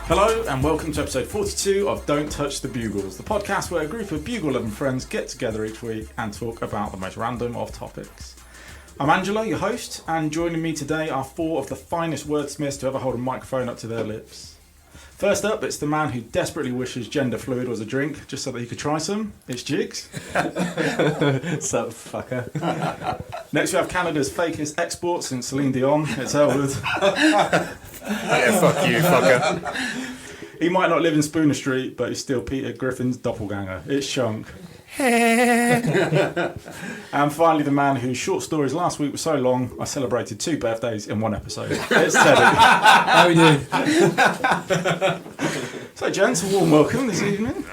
Hello and welcome to episode 42 of Don't Touch The Bugles, the podcast where a group of Bugle-loving friends get together each week and talk about the most random of topics. I'm Angela, your host, and joining me today are four of the finest wordsmiths to ever hold a microphone up to their lips. First up, it's the man who desperately wishes gender fluid was a drink, just so that he could try some. It's Jiggs. Sup, fucker. Next we have Canada's fakest export since Celine Dion. It's Ellwood. Yeah, fuck you, fucker. He might not live in Spooner Street, but he's still Peter Griffin's doppelganger. It's Shunk. And finally, the man whose short stories last week were so long, I celebrated 2 birthdays in one episode. It's Teddy. How we doing? So, gents, a warm welcome this evening.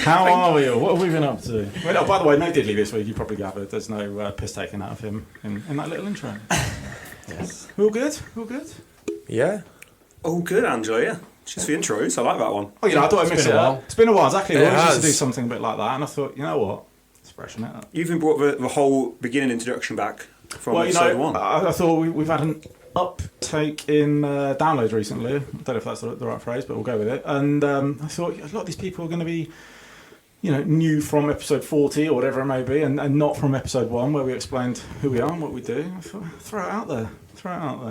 How are we all? What have we been up to? Well, oh, by the way, no Diddley this week, you probably gathered. There's no piss taken out of him in that little intro. Yes. All good? All good? Yeah. Oh, good, Angela, yeah. Just the intros, I like that one. Oh, you know, I thought I'd mix it up. It's been a while, exactly. It I used to has. do something a bit like that, and I thought, you know what? Let's freshen it up. You've even brought the whole beginning introduction back from episode one. I thought we've had an uptake in downloads recently. I don't know if that's the right phrase, but we'll go with it. And I thought a lot of these people are going to be, you know, new from episode 40 or whatever it may be, and not from episode 1 where we explained who we are and what we do. I thought, throw it out there.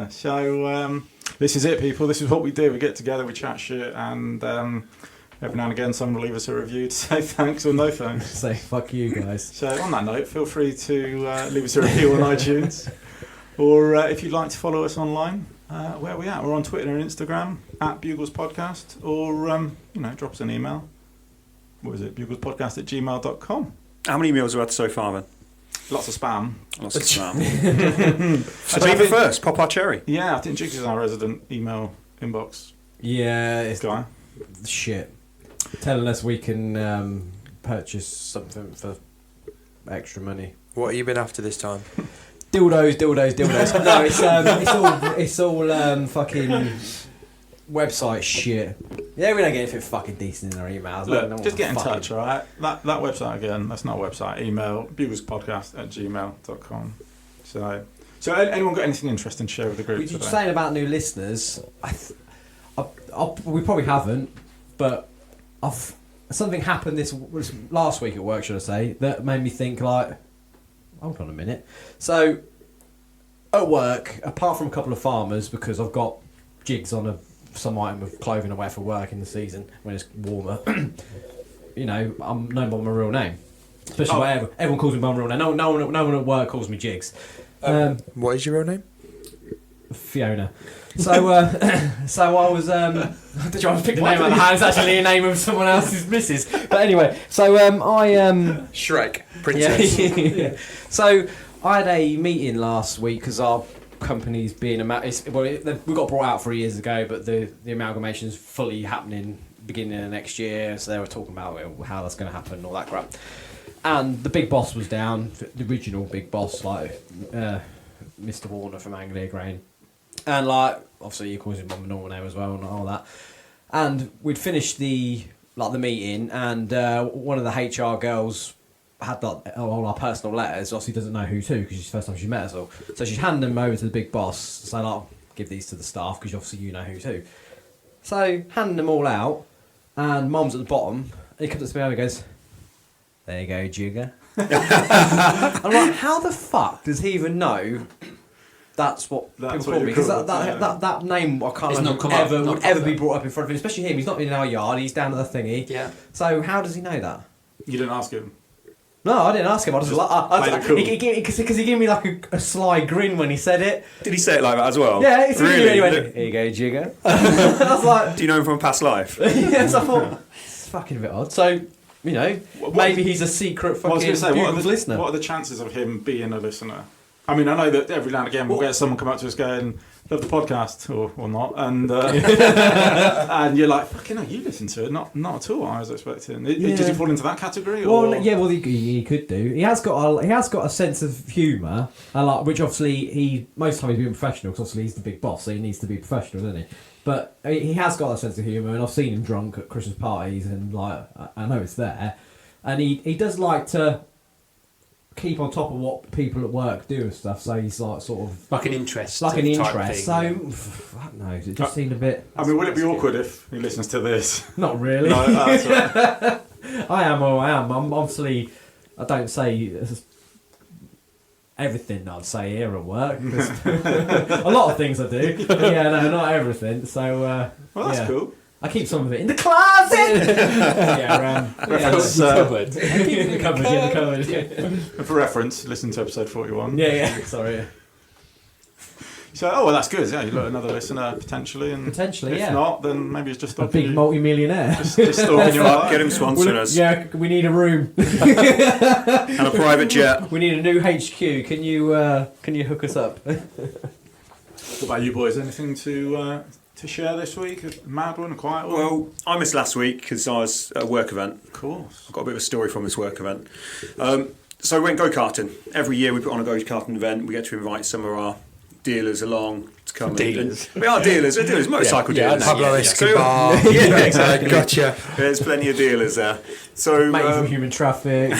So this is it, people. This is what we do. We get together, we chat shit, and every now and again someone will leave us a review to say thanks or no thanks. Say fuck you guys. So on that note, feel free to leave us a review on iTunes, or if you'd like to follow us online, where are we at? We're on Twitter and Instagram at Bugles Podcast, or drop us an email. What is it? buglespodcast@gmail.com. How many emails have we had so far then? Lots of spam. Lots of spam. So you first, pop our cherry. Yeah, I think Jiggs is our resident email inbox Yeah, it's guy. shit. Telling us we can purchase something for extra money. What have you been after this time? Dildos. No, it's all fucking website shit. Yeah, we don't get anything fucking decent in our emails. Look, just get in touch, alright? That website again, that's not a website. Email buglespodcast@gmail.com. So anyone got anything interesting to share with the group We today? were saying about new listeners. We probably haven't, but something happened this last week at work, should I say, that made me think like, hold on a minute. So at work, apart from a couple of farmers, because I've got Jiggs on some item of clothing I wear for work in the season when it's warmer, you know, I'm known by my real name. Especially where everyone calls me by my real name. No one at work calls me Jiggs. What is your real name? Fiona. So I was trying to pick the name out of the hat. It's actually a name of someone else's missus. But anyway, so Shrek. Princess. Yeah. So I had a meeting last week because our company's being we got brought out 3 years ago, but the amalgamation's fully happening beginning of next year. So they were talking about how that's going to happen and all that crap. And the big boss was down, the original big boss, like Mr. Warner from Anglia Grain. And like, obviously he calls him by my normal name as well and all that. And we'd finished the meeting, and one of the HR girls had all our personal letters. Obviously doesn't know who's who because it's the first time she met us all. So she's handing them over to the big boss, saying, "I'll give these to the staff because obviously you know who's who." So handing them all out, and Mum's at the bottom. And he comes up to me and goes, "There you go, Jigger." I'm like, how the fuck does he even know that's what people call me? Because that name I can't imagine would ever be brought up in front of him, especially him. He's not in our yard, he's down at the thingy. Yeah. So how does he know that? You didn't ask him? No, I didn't ask him. I just cool. Because he gave me like a sly grin when he said it. Did he say it like that as well? Yeah, it's really. He went, "Here you go, Jigger." I was like, Do you know him from a past life? yes, I thought, it's fucking a bit odd. So, you know, maybe he's a secret fucking Bugles listener. What are the chances of him being a listener? I mean, I know that every now and again we'll get someone come up to us going, "Love the podcast," or not, and and you're like, "Fucking hell, you listen to it?" Not at all. I was expecting. Does he fall into that category? Or? Well, he could do. He has got a sense of humour, which obviously most of the time he's being professional because obviously he's the big boss, so he needs to be professional, doesn't he? But he has got a sense of humour, and I've seen him drunk at Christmas parties, and like I know it's there, and he does like to keep on top of what people at work do and stuff. So he's like sort of Like an interest. like an type interest. thing. So fuck knows. It just seemed a bit. I mean, would it be awkward if he listens to this? Not really. No, that's right. I am or I am. I'm obviously. I don't say everything I'd say here at work. A lot of things I do. Yeah, no, not everything. So. Well, that's yeah. cool. I keep some of it in the closet. yeah, Reference, Cupboard. keep it in the cupboard. In the cupboard. Yeah. For reference, listen to episode 41. Yeah. Sorry. So, oh well, that's good. Yeah, you got another listener potentially, and Potentially, if yeah. not, then maybe it's just A big multi-millionaire. just stalking your eye. Get him sponsoring us. Yeah, we need a room. And a private jet. We need a new HQ. Can you hook us up? What about you boys? Anything to share this week? A mad one, a quiet one? Well, I missed last week because I was at a work event. Of course. I've got a bit of a story from this work event. So we went go-karting. Every year we put on a go-karting event. We get to invite some of our dealers along to come. Dealers. We are dealers. We're dealers, motorcycle Yeah, I dealers. know. Pablo Yeah. Escobar. Yeah, exactly. Gotcha. There's plenty of dealers there. So Mate from human traffic.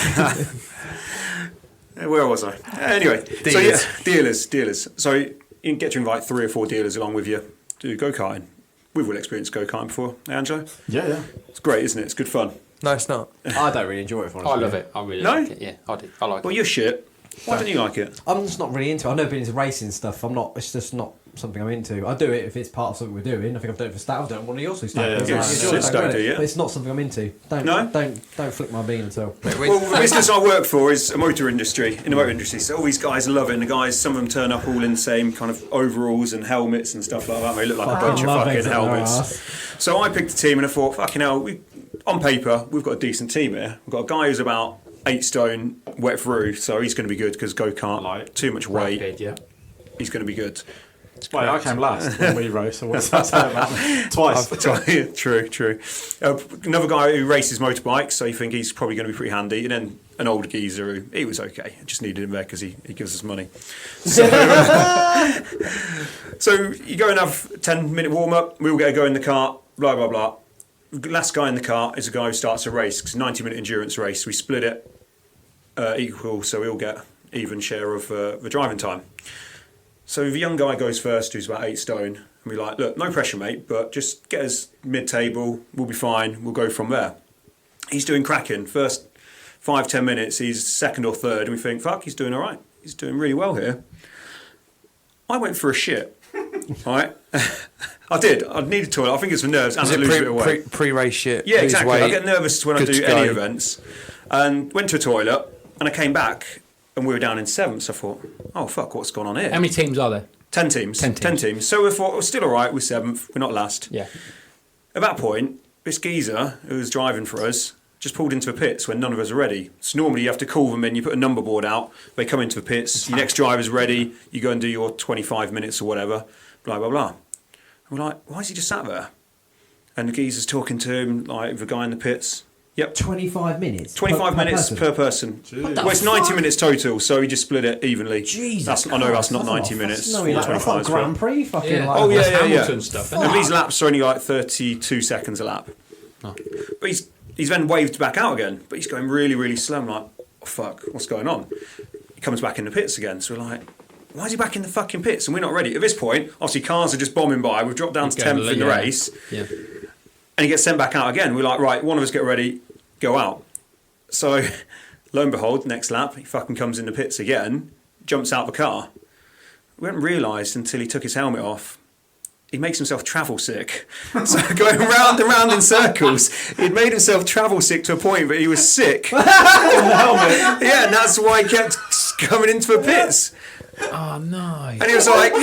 where was I? Anyway, so yeah, dealers. So you can get to invite 3 or 4 dealers along with you to do go-karting. We've all experienced go-karting before, Angelo. Yeah. It's great, isn't it? It's good fun. No, it's not. I don't really enjoy it. If I'm I honest love with it. I really No? like it. Yeah, I do. I like Well, it. you're shit. Why don't you like it? I'm just not really into it. I've never been into racing stuff. I'm not. It's just not something I'm into. I do it if it's part of something we're doing. I think I've done it for Stat. I've done it for one of yours who Yeah, Stat. yeah, it's don't do, yeah. But it's not something I'm into. No? Don't flick my bean at all. Well, the business I work for is a motor industry, in the motor industry. So all these guys love it, and the guys, some of them turn up all in the same kind of overalls and helmets and stuff like that. They look like a bunch of love fucking eggs up their helmets. arse. So I picked a team and I thought, fucking hell, on paper, we've got a decent team here. We've got a guy who's about 8 stone, wet through, so he's going to be good because go-kart, Light. too much weight, Rapid, yeah. he's going to be good. Wait, I came last when we raced, so what's that say about me? Twice. True. Another guy who races motorbikes, so you think he's probably going to be pretty handy. And then an old geezer who, he was okay. I just needed him there because he gives us money. So you go and have a 10-minute warm-up, we all get a go in the cart, blah, blah, blah. Last guy in the cart is a guy who starts a race, because 90-minute endurance race. We split it equal, so we all get even share of the driving time. So the young guy goes first, who's about 8 stone, and we're like, look, no pressure, mate, but just get us mid-table, we'll be fine, we'll go from there. He's doing cracking. First 5-10 minutes, he's second or third, and we think, fuck, he's doing all right. He's doing really well here. I went for a shit, all right? I did. I needed toilet. I think it's for nerves, and Is I it lose a bit of weight. pre-race shit? Yeah, Lose exactly. I weight, get nervous when I good do to any go. events. And went to a toilet, and I came back, and we were down in 7th, so I thought, oh, fuck, what's going on here? How many teams are there? 10 teams. 10 teams. So we thought, we're still all right, we're 7th, we're not last. Yeah. At that point, this geezer who was driving for us just pulled into the pits when none of us are ready. So normally you have to call them in, you put a number board out, they come into the pits, your next driver's ready, you go and do your 25 minutes or whatever, blah, blah, blah. And we're like, why is he just sat there? And the geezer's talking to him, like the guy in the pits. Yep. 25 minutes. 25 minutes per person. Well, it's 90 minutes total, so he just split it evenly. Jesus I know that's not Christ, 90 minutes. No, like, that's 25 like Grand Prix fucking Yeah. like Oh, yeah, That's yeah, yeah. Hamilton stuff, isn't And it? these laps are only like 32 seconds a lap. Oh. But he's then waved back out again, but he's going really, really slow. I'm like, oh, fuck, what's going on? He comes back in the pits again, so we're like, why is he back in the fucking pits? And we're not ready. At this point, obviously cars are just bombing by. We've dropped down to 10th in the race. Yeah. And he gets sent back out again. We're like, right, one of us get ready, go out. So, lo and behold, next lap, he fucking comes in the pits again, jumps out the car. We hadn't realised until he took his helmet off. He makes himself travel sick. So going round and round in circles, he'd made himself travel sick to a point that he was sick. In the helmet. Yeah, and that's why he kept coming into the pits. Oh, no. And he was like,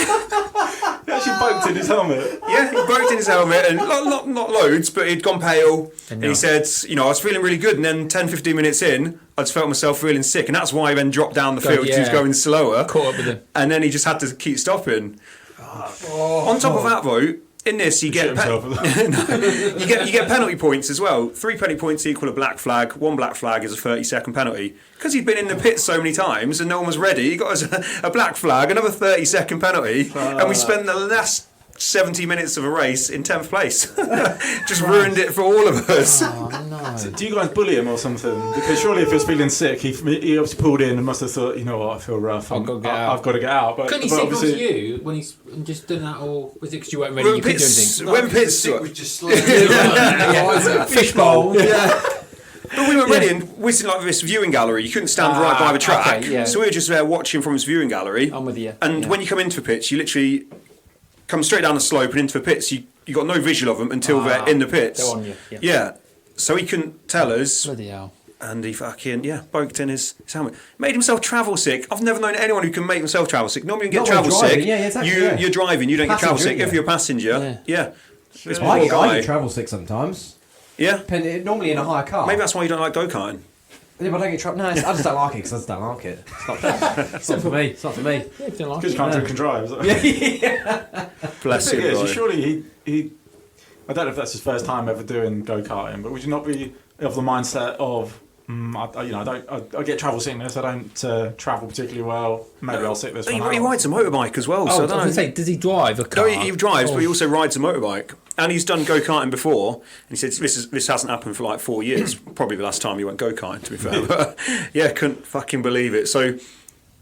He actually poked in his helmet. yeah, he broke in his helmet, and not loads, but he'd gone pale. And he yeah. said, I was feeling really good, and then 10-15 minutes in, I just felt myself feeling sick, and that's why he then dropped down the field, because he was yeah. going slower. Caught up with him. And then he just had to keep stopping. On top of that, though, in this you get you get penalty points as well. 3 penalty points equal a black flag. 1 black flag is a 30-second penalty. Because he'd been in the pit so many times and no one was ready, he got us a black flag, another 30-second penalty, and we spent the last 70 minutes of a race in 10th place. Just ruined it for all of us. Oh, no. So do you guys bully him or something? Because surely if he was feeling sick, he obviously pulled in and must have thought, you know what, I feel rough. I've got to get out. I've got to get out. But, Couldn't he but signal to obviously, you when he's just done that, or was it because you weren't ready? When You couldn't do Pitts, anything. when Pitts, was just slowly. Fishbowl. but we were ready, and we're sitting like this viewing gallery. You couldn't stand right by the track, okay, yeah. so we were just there watching from this viewing gallery. I'm with you. And yeah. when you come into the pits, you literally come straight down the slope and into the pits. You got no visual of them until they're in the pits. They're on you. Yeah. Yeah. So he couldn't tell us, Bloody hell. and he fucking poked in his helmet. Made himself travel sick. I've never known anyone who can make themselves travel sick. Normally you get Not when travel driving, sick. yeah, exactly, You're driving, you don't get travel Passenger, sick. If yeah. you're a passenger, yeah. This poor I guy. get travel sick sometimes. Yeah. Normally in a high car. Maybe that's why you don't like go-karting. Yeah, but I don't get travel. No, I just don't like it because I just don't like it. It's not for me. It's not for me. Yeah, if you don't like because it. you can't drink and drive. So. Bless The thing him, is, boy. surely he. I don't know if that's his first time ever doing go-karting, but would you not be of the mindset of, I get travel sickness. I don't travel particularly well. Maybe I'll sit this He one out. rides a motorbike as well, Oh, so I I was don't going to know. say, does he drive a car? No, he drives, Oh. but he also rides a motorbike. And he's done go-karting before. And he said this hasn't happened for like 4 years. Probably the last time he went go-karting, to be fair. But yeah, couldn't fucking believe it. So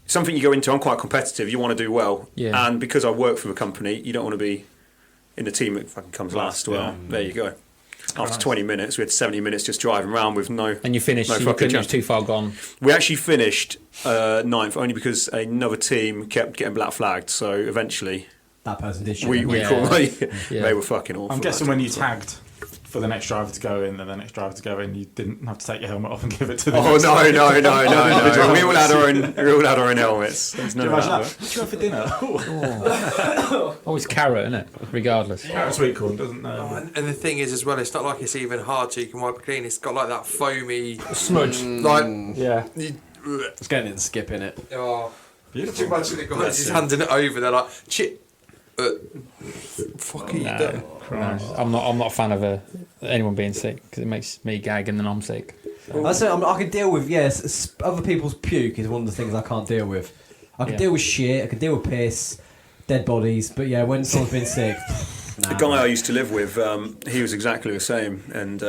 something you go into, I'm quite competitive. You want to do well. Yeah. And because I work for the company, you don't want to be in the team that fucking comes last. Well, there you go. After 20 minutes, we had 70 minutes just driving around with no... And you finished, no so you fucking couldn't, it was chance. too far gone. We actually finished ninth only because another team kept getting black flagged. So eventually... That person did shit. We Yeah. called Yeah. they were fucking awful. I'm guessing when you tagged for the next driver to go in and the next driver to go in, you didn't have to take your helmet off and give it to the Oh next no! driver. We all had our own helmets. There's Can none you of imagine that. that? What do you have for dinner? Always carrot, isn't it? Regardless. Carrot sweet corn doesn't. And the thing is, as well, it's not like it's even hard so you can wipe it clean. It's got like that foamy Smudge. like. Yeah. It's getting it and skipping it. Oh, Beautiful. too much of the guys just handing it over. They're like, fuck it. No. No, I'm not a fan of anyone being sick because it makes me gag and then I'm sick. I can deal with other people's puke is one of the things I can't deal with. I can Yeah. deal with shit. I can deal with piss, dead bodies. But yeah, when someone's been sick, The guy I used to live with, he was exactly the same, and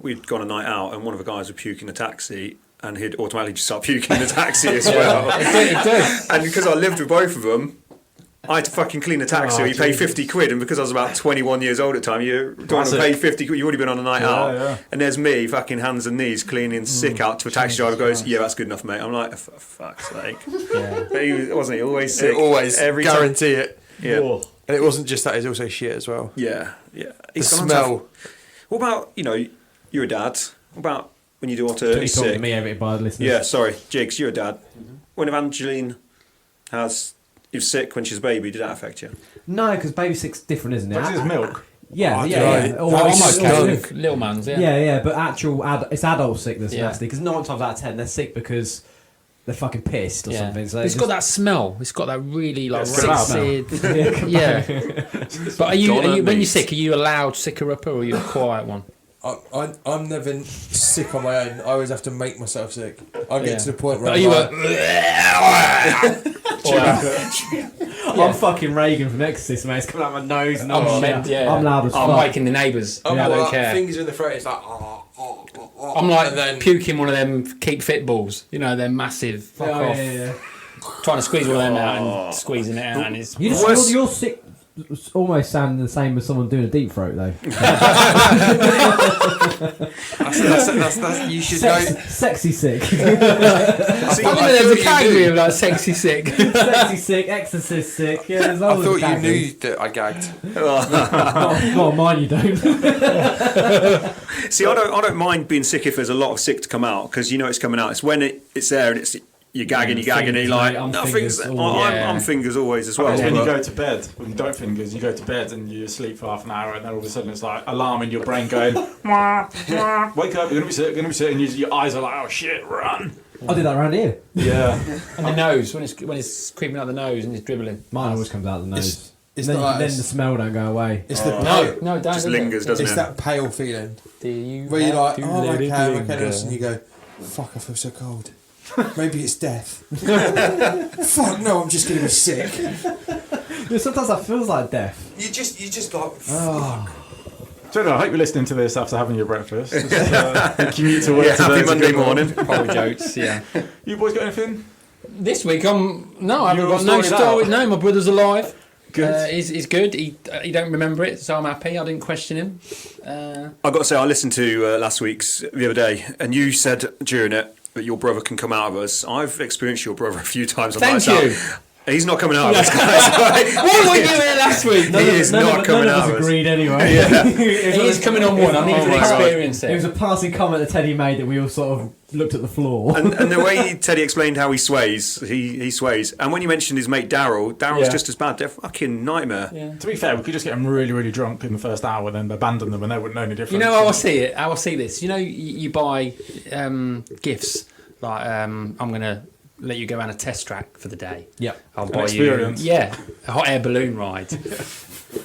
we'd gone a night out, and one of the guys would puke in a taxi, and he'd automatically just start puking in the taxi as well. It does. And because I lived with both of them, I had to fucking clean the taxi. Oh, You pay Jesus. 50 quid, and because I was about 21 years old at the time, you don't want to pay 50 quid. You've already been on a night out, yeah. and there's me, fucking hands and knees, cleaning sick out to a taxi driver. Goes, yeah, that's good enough, mate. I'm like, for fuck's sake. Yeah. But he wasn't he always sick? always every time. guarantee it. Yeah, Oh. And it wasn't just that; it's also shit as well. yeah. The He's gone on to have- smell. What about you're a dad? What about when your daughter don't be is talking sick? to me every by the listeners. Yeah, sorry, Jiggs, you're a dad. When Evangeline is sick when she's a baby, did that affect you? No, because baby sick's different, isn't it? But it's milk. Yeah, Oh, yeah, right. yeah. Oh, Or- I'm okay. Little man's, yeah. Yeah, but it's adult sickness Yeah. nasty because 9 times out of 10 they're sick because they're fucking pissed or Yeah. something. So It's got that smell. It's got that really like it's got rancid. that. Yeah. But are you when meat. you're sick? Are you a loud sicker-upper or are you a quiet one? I'm never sick on my own. I always have to make myself sick. I get Yeah. to the point where But are you I'm fucking Reagan from Exorcist, mate. It's coming out my nose and all shit. yeah. I'm loud as I'm fuck. waking the neighbours. I'm I don't like, care. fingers in the throat. It's like I'm like and then puking one of them keep fit balls. You know, they're massive. Fuck Yeah, off. yeah. Trying to squeeze one of them out and squeezing it out, and it's You Worse- just, you're sick. Almost sounding the same as someone doing a deep throat, though. that's you should know. Sexy sick. See, I think I there's thought a you category knew. of like sexy sick. Sexy sick, exorcist sick. Yeah, there's I always thought you categories. knew that I gagged. Not mine, you don't. See, I don't mind being sick if there's a lot of sick to come out because you know it's coming out. It's when it's there and it's you're gagging, and you're Fingers, like, mate, I'm nothing's. fingers all- I'm fingers always as well. It's when you but- go to bed, when you don't fingers, you go to bed and you sleep for half an hour, and then all of a sudden it's like alarm in your brain going, wah, wah, wake up, you're gonna be sick, and your eyes are like, oh shit, run. I did that around here. Yeah. And the nose when it's creeping out the nose and it's dribbling. Mine always comes out the nose. It's then, not like then it's- the smell don't go away. It's the No, don't. Just do it. lingers, doesn't it's it? that pale feeling Do you where you're like, have to oh, let okay, it I'm linger? okay, and you go, fuck, I feel so cold. Maybe it's death. Fuck no, I'm just gonna be sick. Sometimes that feels like death. You just like. So, I hope you're listening to this after having your breakfast. Just, commute to work. Yeah, happy today. Monday morning. Probably jokes, yeah. You boys got anything? This week, I haven't got You're no sorted story. out. No, my brother's alive. Good. He's good. He don't remember it, so I'm happy. I didn't question him. I've got to say, I listened to last week's the other day, and you said during it that your brother can come out of us. I've experienced your brother a few times on Thank nights you. out. He's not coming out of us, guys. What were you here last week? He is not coming None out of of us us. agreed anyway. He is coming on one. I need Oh to my God. experience It was it. a passing comment that Teddy made that we all sort of looked at the floor. And the way Teddy explained how he sways, he sways. And when you mentioned his mate Daryl's Yeah. just as bad. They're fucking nightmare. Yeah. To be fair, we could just get them really, really drunk in the first hour, then abandon them, and they wouldn't know any difference. You know how I see it? How I see this? You know, you buy gifts like I'm gonna let you go on a test track for the day. Yeah. I'll An buy experience. you, a hot air balloon ride.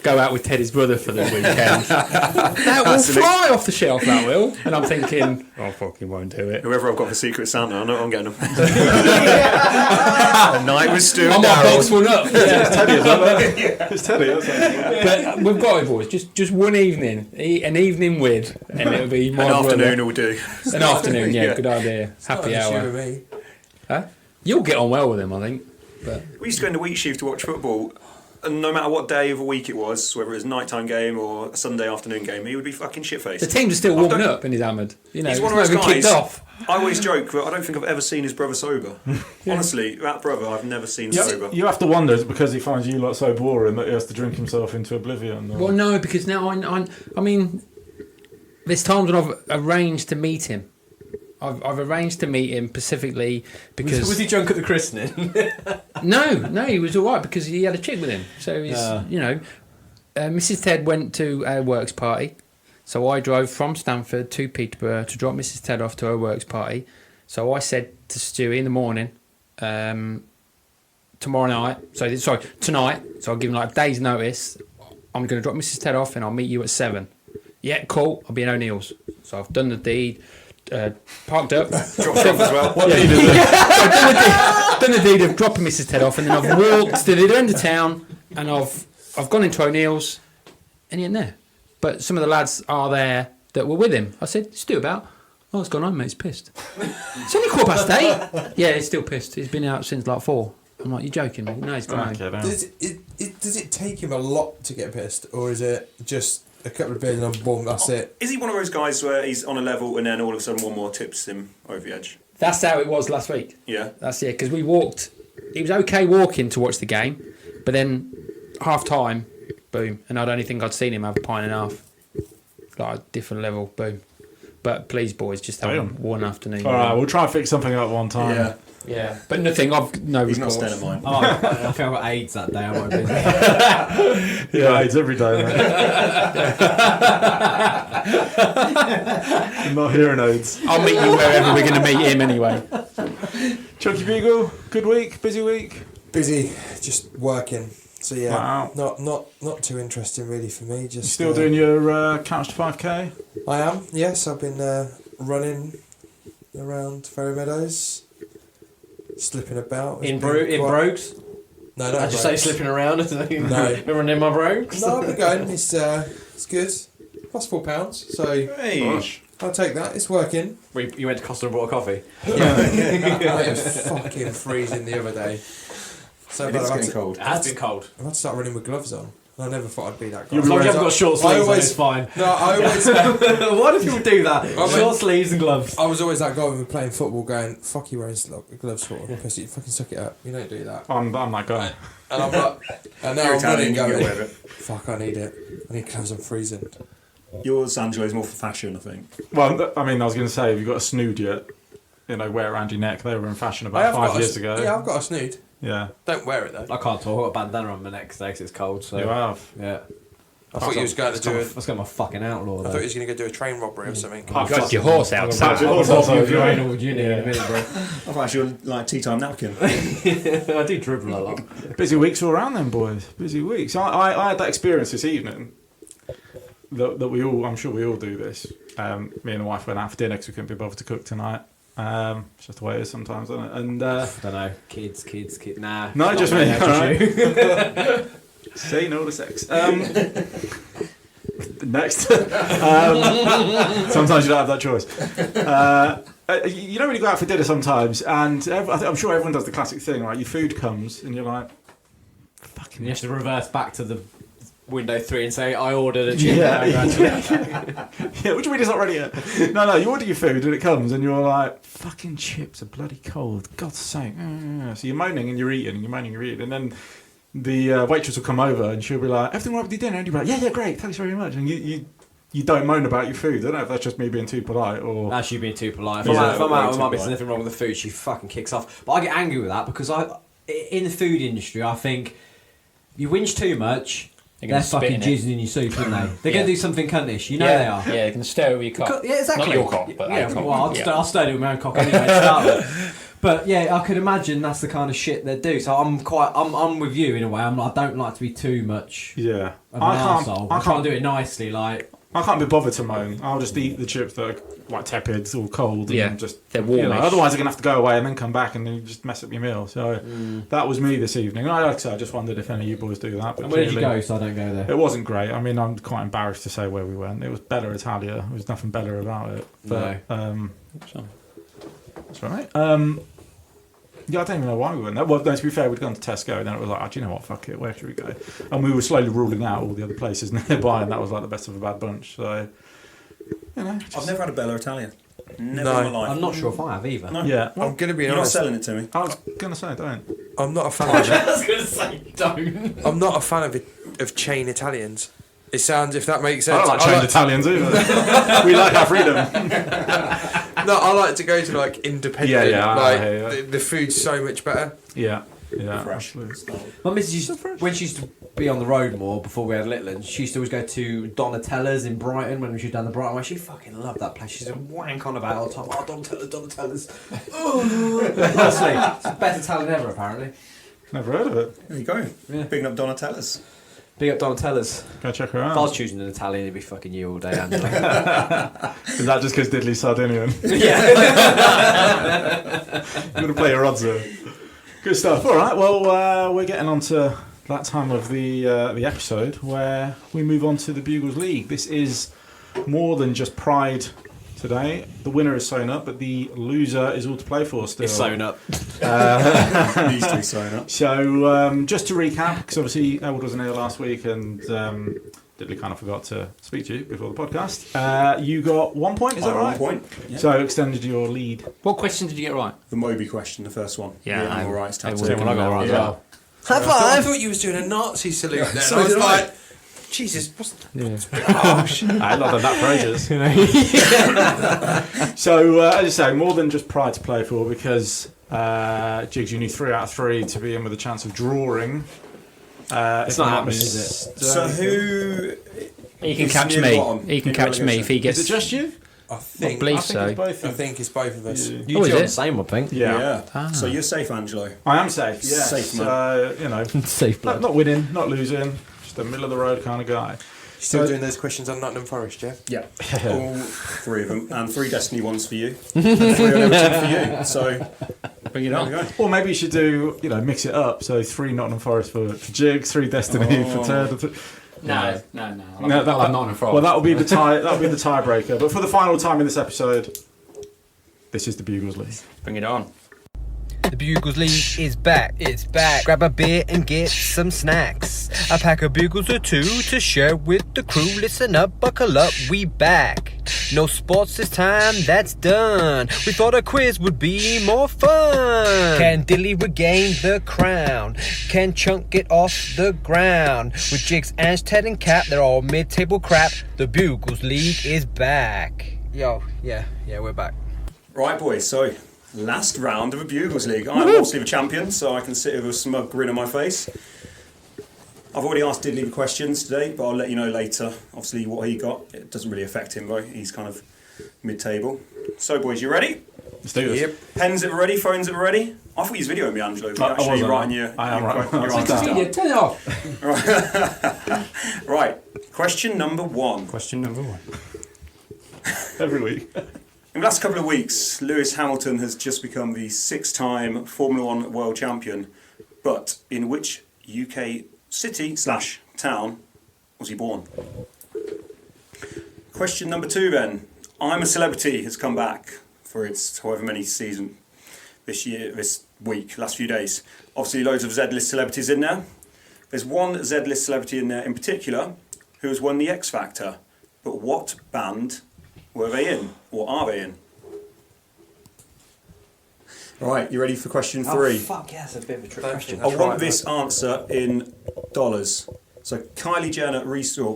Go out with Teddy's brother for the weekend. That will fly off the shelf, that will. And I'm thinking, I fucking won't do it. Whoever I've got for Secret Santa, I know I'm getting them. A night with Stu I and might box Daryl. one up. Yeah. Teddy as well. It's Teddy. That's it. But we've got it, boys. Just one evening, an evening with, and it'll be my An afternoon brother. will do. An afternoon, yeah, Yeah. good idea. Happy Not an issue hour. with me. You'll get on well with him, I think. But We used to go in the week shift to watch football, and no matter what day of the week it was, whether it was a nighttime game or a Sunday afternoon game, he would be fucking shit-faced. the teams are still warming up, and he's hammered. You know, He's it's one of not those even kicked guys. off. I always joke, but I don't think I've ever seen his brother sober. Honestly, that brother I've never seen sober. You have to wonder, is it because he finds you lot so boring that he has to drink himself into oblivion? Or... Well, no, because now I mean, there's times when I've arranged to meet him. I've arranged to meet him specifically because Was he drunk at the christening? no, he was all right because he had a chick with him. So he's Mrs. Ted went to a works party, so I drove from Stamford to Peterborough to drop Mrs. Ted off to her works party. So I said to Stewie in the morning, tonight. So I'll give him like a day's notice. I'm going to drop Mrs. Ted off and I'll meet you at 7. Yeah, cool. I'll be in O'Neill's. So I've done the deed. Parked up. Dropped off as well. What deed is it? I've done the deed of dropping Mrs. Ted off, and then I've walked to the other end of town, and I've gone into O'Neill's, and he ain't there. But some of the lads are there that were with him. I said, "Stu about." Oh, it's gone home, mate. He's pissed. It's only 8:15. Yeah, he's still pissed. He's been out since like 4. I'm like, you joking, mate? No, he's gone home. Okay, then. Does it take him a lot to get pissed, or is it just a couple of beers and boom, that's it? Is he one of those guys where he's on a level and then all of a sudden one more tips him over the edge? That's how it was last week. Yeah. That's it, because we walked. It was okay walking to watch the game, but then half time, boom, and I'd only think I'd seen him have a pint and a half, like a different level, boom. But please, boys, just have Damn. one afternoon. All right, we'll try and fix something up one time. Yeah, but nothing. I've no He's not reports. staying at mine. Oh, I think I got AIDS that day. I might be. Yeah, it's every day, mate. Not hearing aids. I'll meet you wherever we're going to meet him anyway. Chunky Bugle, good week, busy week. Busy, just working. So yeah, Wow. not too interesting really for me. Just Still doing your couch to 5k? I am. Yes, I've been running around Ferry Meadows, slipping about. It's In been quite- Brogues? No, not I just say Brogues. slipping around. No. Remember in my Brogues? No, I've been going. It's good. Plus £4, so Hey. Gosh. I'll take that. It's working. You went to Costa and bought a coffee? It was fucking freezing the other day. So bad. I've cold. It has been cold. had to start running with gloves on. I never thought I'd be that You'll cold. As long as you haven't got short I sleeves, then always- it's fine. No, I always. Why do people do that? I mean- Short sleeves and gloves. I was always that guy when we were playing football going, fuck you wearing gloves for, because you fucking suck it up. You don't do that. I'm that guy. And I'm like, and now You're I'm Italian, running you can get away going, with it. fuck, I need it. I need gloves, I'm freezing. Yours, Angelo, is more for fashion, I think. Well, I mean, I was going to say, have you got a snood yet? You know, wear it around your neck. They were in fashion about 5 years ago. Yeah, I've got a snood. Yeah. Don't wear it though. I can't talk. I've got a bandana on my neck today because it's cold. So You have. yeah. I thought you was going to do it. Let's get my fucking outlaw. I thought you was going to go do a train robbery or something. I've Got your horse outside. Your horse I'll outside, give you yeah. anal you need in a minute, bro. I've actually like tea time napkin. I do dribble a lot. Busy weeks all around then, boys. Busy weeks. I had that experience this evening. That we all, I'm sure we all do this. Me and the wife went out for dinner because we couldn't be bothered to cook tonight. It's just the way it is sometimes, isn't it? And I don't know. Kids. Nah. no, it's just not me. just All right. you. Say no to sex. Next. Sometimes you don't have that choice. You don't really go out for dinner sometimes, and I'm sure everyone does the classic thing, right? Your food comes, and you're like, fucking. You have to reverse back to the window 3 and say, I ordered a chicken. Yeah, what do you mean it's not ready yet? No, you order your food and it comes and you're like, fucking chips are bloody cold, God's sake. So you're moaning and you're eating, and then the waitress will come over and she'll be like, everything right with your dinner? And you'll be like, yeah, great, thanks very much. And you don't moan about your food. I don't know if that's just me being too polite or... That's you being too polite. If Yeah, I'm out with too my missus, polite. nothing wrong with the food, she fucking kicks off. But I get angry with that because in the food industry, I think you whinge too much... They're fucking jizzing in your soup, aren't they? They're going to do something cuntish. You know they are. Yeah, they can stir with your cock. Yeah, exactly. Not your cock, but yeah, our cock. well, I'll stir it with my own cock anyway to start with. But yeah, I could imagine that's the kind of shit they do. So I'm with you in a way. I don't like to be too much Yeah. of an arsehole. I can't do it nicely, like... I can't be bothered to moan. I'll just eat the chips that are like tepid or cold. Yeah, and just they're warmish. otherwise, you're gonna have to go away and then come back and then you just mess up your meal. So that was me this evening. Like I said, I just wondered if any of you boys do that. But And where did you clearly go so I don't go there? It wasn't great. I mean, I'm quite embarrassed to say where we went. It was Bella Italia. There was nothing better about it. But, that's right. Yeah, I don't even know why we went there. Well, no, to be fair, we'd gone to Tesco, and then it was like, oh, do you know what, fuck it, where should we go? And we were slowly ruling out all the other places nearby, and that was like the best of a bad bunch. So, you know. I've never had a Bella Italia. Never No. in my life. I'm not sure if I have either. No. Yeah. I'm going to be You're not honest. selling it to me. I was going to say, don't. I'm not a fan of it. I was going to say don't. I'm not a fan of chain Italians. It sounds, if that makes I sense. don't like chained Italians either. We like our freedom. No, I like to go to like independent. Yeah, like yeah. the food's so much better. Yeah. Fresh. Absolutely. My missus used to, when she used to be on the road more before we had Litland, she used to always go to Donatella's in Brighton when she was down the Brighton way. She fucking loved that place. She used to wank on about it all the time. Oh, Donatella's. Honestly, it's the best Italian ever, apparently. Never heard of it. There you go. Yeah. Bigging up Donatella's. Big up Donatella's. Go check her If I out. was choosing an Italian, it'd be fucking you all day, Angela. Is that just because Diddley's Sardinian? Yeah. You're going to play your odds there. Good stuff. All right. Well, we're getting on to that time of the episode where we move on to the Bugles League. This is more than just pride today. The winner is sewn up, but the loser is all to play for still. It's sewn up. These two sewn up. So just to recap, because obviously Ellwood wasn't here last week and Diddley kind of forgot to speak to you before the podcast. You got 1 point, is that right? 1 point. Yeah. So extended your lead. What question did you get right? The Moby question, the first one. Yeah, all right. It's I tattoo. would. When I got right as well. High five! I thought you was doing a Nazi salute then. so I was did I. like, Jesus, what's I've not done that for ages. So, as you say, more than just pride to play for because, Jiggs, you need 3 out of 3 to be in with a chance of drawing. It's not happening, is it? So who... He can It's catch near the me. bottom. He can In catch me if he Is gets. it just you? I think. believe I so. think it's both I of think it's both of us. you. You Oh, is two are it? the same, I think. Yeah. Ah. So you're safe, Angelo. I am safe, yeah. Safe, man. So, you know, Safe not winning, not losing, just a middle of the road kind of guy. Still So- doing those questions on Nottingham Forest, yeah? Yeah. All 3 of them. And 3 Destiny ones for you. And 3 on Everton for you. So, Bring it there on. we go. Or maybe you should do, you know, mix it up. So 3 Nottingham Forest for Jiggs, 3 Destiny for Ted. No. No, I'll have Nottingham Forest. Well, that'll be the tiebreaker. But for the final time in this episode, this is the Bugles League. Bring it on. The Bugles League is back. It's back. Grab a beer and get some snacks. A pack of bugles or 2 to share with the crew. Listen up, buckle up, we back. No sports this time, that's done. We thought a quiz would be more fun. Can Dilly regain the crown? Can Chunk get off the ground? With Jiggs, Ange, Ted and Cap, they're all mid-table crap. The Bugles League is back. Yo, yeah, we're back. Right, boys. So, last round of a Bugles League. I'm obviously the champion, so I can sit with a smug grin on my face. I've already asked Diddley the questions today, but I'll let you know later. Obviously, what he got, it doesn't really affect him, though. He's kind of mid-table. So, boys, you ready? Let's do this. Yep. Pens that are ready, phones that are ready. I thought you was videoing me, Angelo. But I actually, wasn't. you're writing your... I am your right. que- your That's answers down. Turn it off. Right. Question number 1. Question number 1. Every week. In the last couple of weeks, Lewis Hamilton has just become the 6-time Formula One world champion. But in which UK city/town was he born? Question number 2 then. I'm a Celebrity has come back for its however many season this week, last few days. Obviously loads of Z-list celebrities in there. There's one Z-list celebrity in there in particular who has won the X Factor. But what band were they in, or are they in? Right, you ready for question 3? Oh, fuck yeah, that's a bit of a trick question. I want this answer in dollars. So Kylie Jenner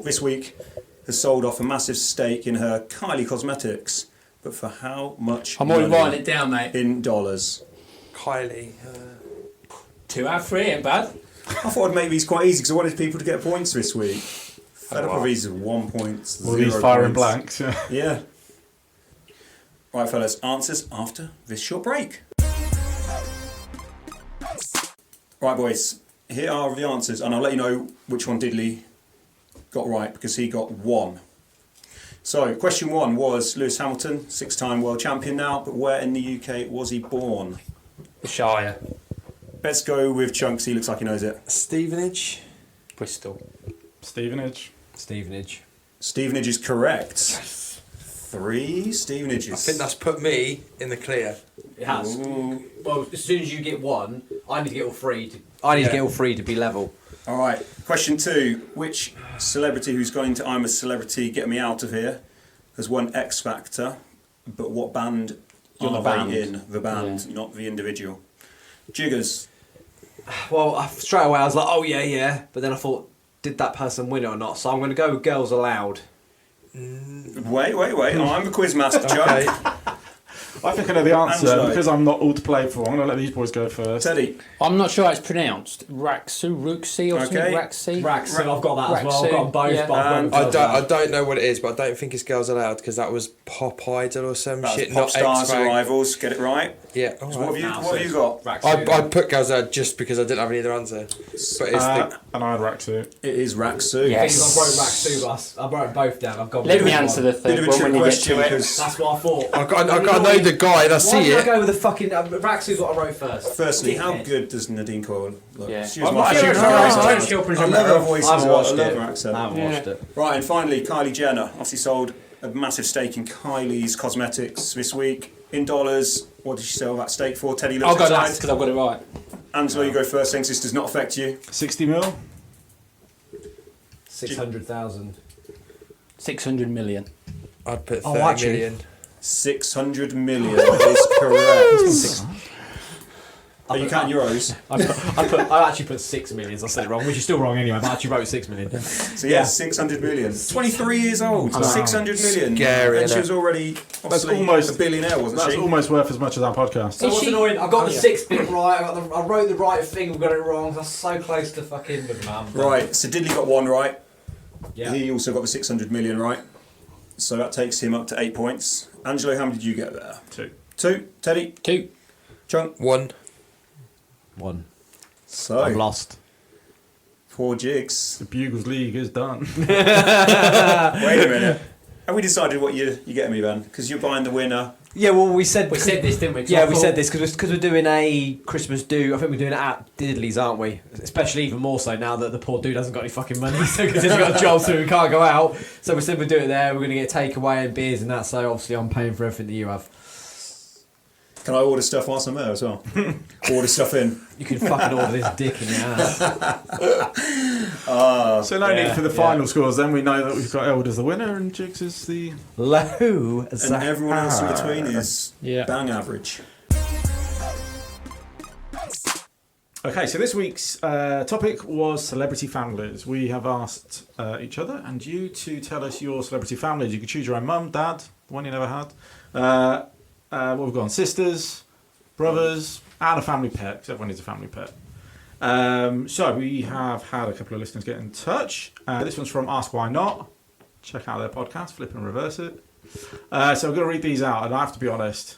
this week has sold off a massive stake in her Kylie Cosmetics, but for how much I'm already money writing it down, mate. in dollars? Kylie. 2 out of 3 ain't bad. I thought I'd make these quite easy because I wanted people to get points this week. Fed up with these 1 point, All 0 these firing points. blanks. Yeah. Right, fellas, answers after this short break. Right, boys, here are the answers, and I'll let you know which one Diddley got right because he got 1. So, question 1 was Lewis Hamilton, 6-time world champion now, but where in the UK was he born? The Shire. Let's go with Chunks, he looks like he knows it. Stevenage. Bristol. Stevenage. Stevenage. Stevenage is correct. 3 Stevenages. I think that's put me in the clear. It has. Ooh. Well, as soon as you get 1, I need to get all 3. To get all 3 to be level. All right, question 2. Which celebrity who's gone into I'm a Celebrity, Get Me Out of Here has won X Factor, but what band are they in? The band, not the individual. Jiggers. Well, straight away I was like, oh yeah. But then I thought, did that person win it or not? So I'm going to go with Girls Aloud. Wait. I'm the quiz master, Chuck. Okay. I think I know the answer Angelo. because I'm not all to play for. I'm going to let these boys go first. Teddy. I'm not sure how it's pronounced. Ruxi or something? Okay. Raxi? Raxu, I've got that as well. Raxu, I've got them both, yeah. but I've And got I don't know what it is, but I don't think it's Girls Aloud because that was Pop Idol or some That's shit. Pop Not Stars X-Factor. Rivals, get it right. Yeah. So what have you got? I put Girls Aloud just because I didn't have any other answer. But it's the And I had Raxu. It is Raksu. Yes. I wrote Raxu, I wrote both down. I've got Let me one. answer the Bit third of a one trick when you get question to it. because That's what I thought. I got to know the guy and I Why see did I it. go with the fucking Raxu's what I wrote first? firstly, how Dickhead. good does Nadine Coyle look? Yeah. She was I'm my not favourite sure. voice. I love her voice I as haven't well. I watched love it. her accent. I haven't watched it. Right, and finally, Kylie Jenner obviously sold a massive stake in Kylie's Cosmetics this week. In dollars, what did she sell that stake for? Teddy looks I'll go excited. last because I've got it right. Angela, you go first. Thanks, this does not affect you. 60 mil. 600,000. 600 million. I'd put 30 Oh, actually. million. 600 million is correct. Are you counting euros? I actually put 6 million. I said it wrong, which is still wrong anyway. But I actually wrote 6 million. So yeah, 600 million. 23 years old. Wow. 600 million. Scary, And she innit? was already obviously almost- a billionaire, wasn't That's she? almost worth as much as our podcast. So what's annoying? I got the 6 bit right. I wrote the right thing. Got it wrong. That's so close to fucking with man. Right, so Diddley got 1 right. Yeah. He also got the 600 million right. So that takes him up to 8 points. Angelo, how many did you get there? 2. 2. Teddy? 2. Chunk? 1. 1. So, I'm lost. 4 Jiggs. The Bugles League is done. Wait a minute. Have we decided what you're getting me then? Because you're buying the winner. Yeah, well, we said We said this, didn't we? 'Cause Yeah, I we thought- said this because we're doing a Christmas do. I think we're doing it at Diddley's, aren't we? Especially even more so now that the poor dude hasn't got any fucking money because he's got a job, so we can't go out. So we said we'd do it there. We're going to get takeaway and beers and that. So obviously, I'm paying for everything that you have. Can I order stuff whilst I'm there as well? Order stuff in. You can fucking order this dick in your ass. So no need for the final scores then. We know that we've got Ellwood as the winner and Jiggs is the... Low as And everyone else in between is Yeah. bang average. Okay, so this week's topic was celebrity families. We have asked each other and you to tell us your celebrity families. You could choose your own mum, dad, the one you never had. What we've got on sisters, brothers, and a family pet, because everyone needs a family pet. So we have had a couple of listeners get in touch. This one's from Ask Why Not. Check out their podcast, flip and reverse it. So I'm going to read these out, and I have to be honest,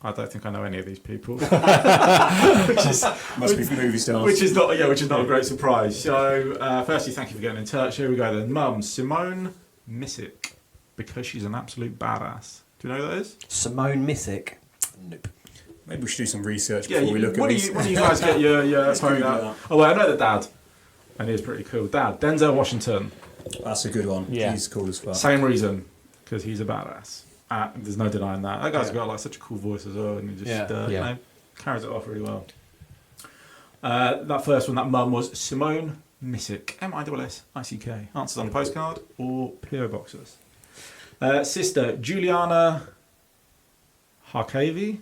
I don't think I know any of these people. which is Must be movie stars. which is not a great surprise. So firstly, thank you for getting in touch. Here we go then. Mum, Simone Missick, because she's an absolute badass. Do you know who that is? Simone Missick. Nope. Maybe we should do some research Yeah, before we look at when these. you guys get your phone Google out. that. Oh, wait, I know the dad. And he's pretty cool. Dad, Denzel Washington. That's a good one. Yeah. He's cool as fuck. Same reason, because he's a badass. There's no denying that. That guy's got like such a cool voice as well, and he just you know, carries it off really well. That first one, that mum was Simone Missick, Missick. Answers on a postcard or PO boxes. Sister Juliana Harkavy,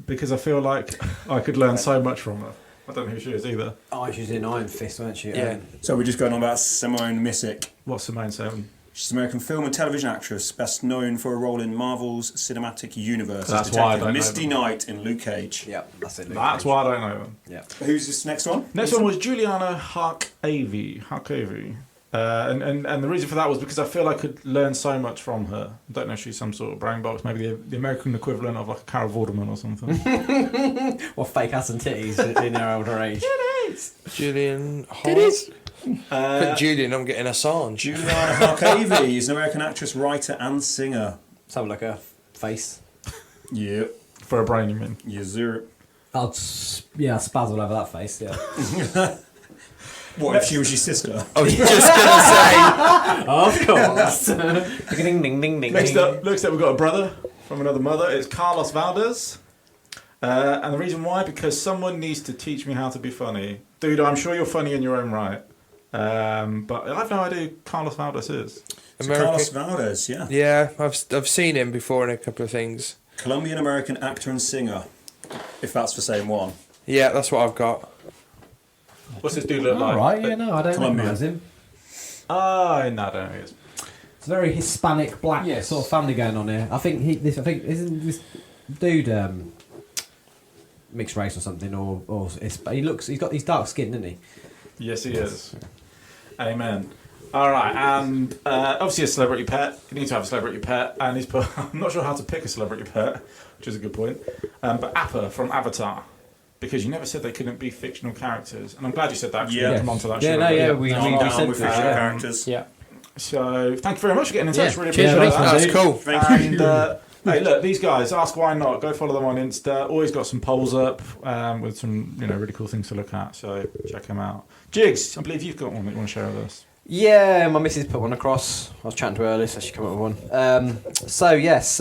because I feel like I could learn so much from her. I don't know who she is either. Oh, she's in Iron Fist, weren't she? Yeah. So we're just going on about Simone Missick. What's Simone saying? She's an American film and television actress, best known for a role in Marvel's cinematic universe That's as why I Detective don't know Misty them. Knight in Luke Cage. Yeah, that's it. That's why I don't know them. Yeah. Who's this next one? Next one was Juliana Harkavy. And the reason for that was because I feel I could learn so much from her. I don't know if she's some sort of brain box, maybe the American equivalent of like a Carol Vorderman or something. Or fake ass and titties in her older age. Julian Hart. Titties. Put Julian, I'm getting Assange. Juliana Harkavy is an American actress, writer, and singer. Something like a face. Yeah. For a brain, you mean? Yeah, zero. I'd spaz all over that face, yeah. What if she was your sister? I was just going to say. Of course. Ding, ding, ding, ding, Next ding. up, we've got a brother from another mother. It's Carlos Valdez. And the reason why, because someone needs to teach me how to be funny. Dude, I'm sure you're funny in your own right. But I have no idea who Carlos Valdez is. So Carlos Valdez, yeah. Yeah, I've seen him before in a couple of things. Colombian-American actor and singer, if that's the same one. Yeah, that's what I've got. What's this dude look like? Alright, yeah, no, I don't Colombian. recognise him. No, I don't know who he is. It's a very Hispanic black sort of family going on here. I think isn't this dude mixed race or something, or he's dark skinned, isn't he? Yes, he is. Amen. All right, and obviously a celebrity pet. You need to have a celebrity pet, and he's put. I'm not sure how to pick a celebrity pet, which is a good point. But Appa from Avatar, because you never said they couldn't be fictional characters, and I'm glad you said that. Yeah. Come on to that. Yeah, show, no, but yeah, we Down said with that. fictional characters. Yeah. So thank you very much for getting in touch. Yeah. Really Cheers, appreciate buddy. that. That's cool. Thank you. And hey, look, these guys. Ask why not. Go follow them on Insta. Always got some polls up with some really cool things to look at. So check them out. Jiggs, I believe you've got one that you want to share with us. Yeah, my missus put one across. I was chatting to her earlier, so she came up with one. So yes,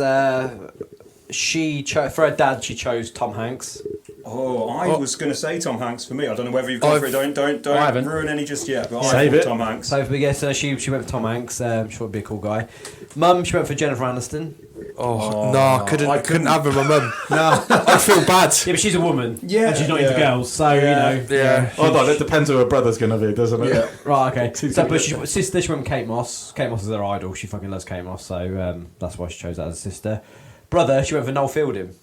she for her dad, she chose Tom Hanks. I was going to say Tom Hanks for me. I don't know whether you've gone for it. Don't I haven't. ruin any just yet. But Save I it. thought Tom Hanks. So yes, she went for Tom Hanks. I'm sure he'd be a cool guy. Mum, she went for Jennifer Aniston. Oh, no, I couldn't have her, my mum. No, I feel bad. yeah, but she's a woman. Yeah, and she's not yeah. into girls, so Yeah. Hold on, it depends who her brother's going to be, doesn't it? Yeah. Right, okay. She's So, gonna but get sister, she went with Kate Moss. Kate Moss is her idol. She fucking loves Kate Moss, so that's why she chose that as a sister. Brother, she went for Noel Fielding.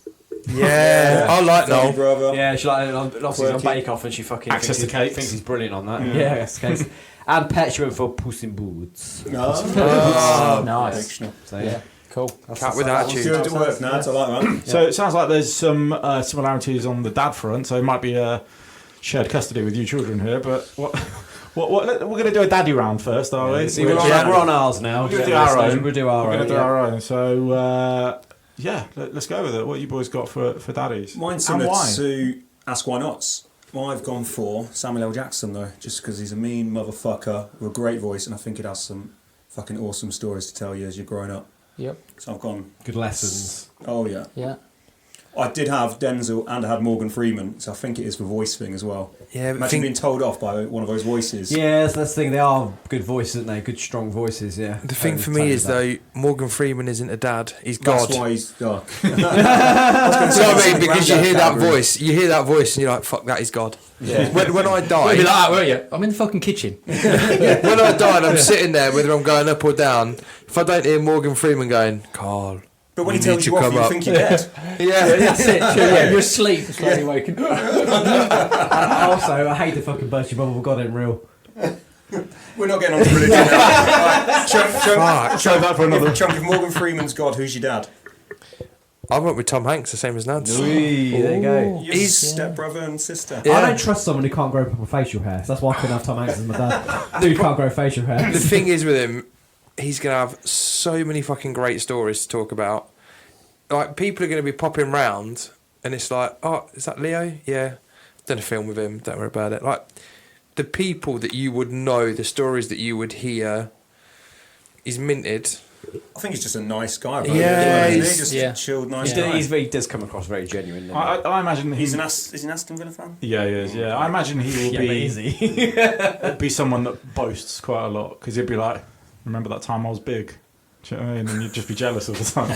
Yeah, I like Thank you, Noel. brother. Yeah, she like obviously on Quirky. Bake Off, and she fucking Access thinks to cakes. thinks he's brilliant on that. Yeah, that's the case. And Pet, she went for Puss in Boots. Oh, Nice. fictional. So yeah, Cool. Cat with attitude. Good work, Nat. I like that. So it sounds like there's some similarities on the dad front. So it might be a shared custody with you children here. But what we're going to do a daddy round first, are we? See, we're on ours now. We're going to do our own. We'll do our We're own. going to do our own. So let's go with it. What you boys got for daddies? Mine's And similar why? to Ask Why Nots. I've gone for Samuel L. Jackson, though, just because he's a mean motherfucker with a great voice, and I think he'd have some fucking awesome stories to tell you as you're growing up. Yep. So I've gone. Good lessons. Oh, yeah. Yeah. I did have Denzel and I had Morgan Freeman, so I think it is the voice thing as well. Yeah, but Imagine being told off by one of those voices. Yeah, that's the thing. They are good voices, aren't they? Good, strong voices. Yeah. the thing for Totally me is that. though, Morgan Freeman isn't a dad; he's God. That's why he's dark. Do you know what I mean? Because you Granddad hear that category. voice, and you're like, "Fuck, that is God." Yeah. When I You'd be like die, that, won't you? I'm in the fucking kitchen. when I die, and I'm sitting there, whether I'm going up or down. If I don't hear Morgan Freeman going, "Carl," But when he You tells need you to off, come you up. think you're dead. yeah, That's it. True, Yeah, you're asleep, slowly waking. Also, I hate the fucking Bursty Bubble God in real. We're not getting on to religion now. Right, Fuck. Show that for another. chunk of Morgan Freeman's God, who's your dad? I went with Tom Hanks, the same as Nance. There you go. Your He's- stepbrother and sister. Yeah. I don't trust someone who can't grow proper facial hair. So that's why I couldn't have Tom Hanks as my dad. Dude can't grow facial hair. The thing is with him, he's going to have so many fucking great stories to talk about. Like, people are going to be popping round, and it's like, oh, is that Leo? Yeah. Done a film with him, don't worry about it. Like, the people that you would know, the stories that you would hear, he's minted. I think he's just a nice guy. Bro. Yeah, isn't he? he's- Just yeah. a chilled, nice He guy. does come across very genuine. doesn't I imagine Is he an Aston Villa fan? Yeah, he is. Yeah, I imagine he will he? be. Easy. He'd be someone that boasts quite a lot because he'd be like, "Remember that time I was big?" Do you know what I mean? And you'd just be jealous of the time.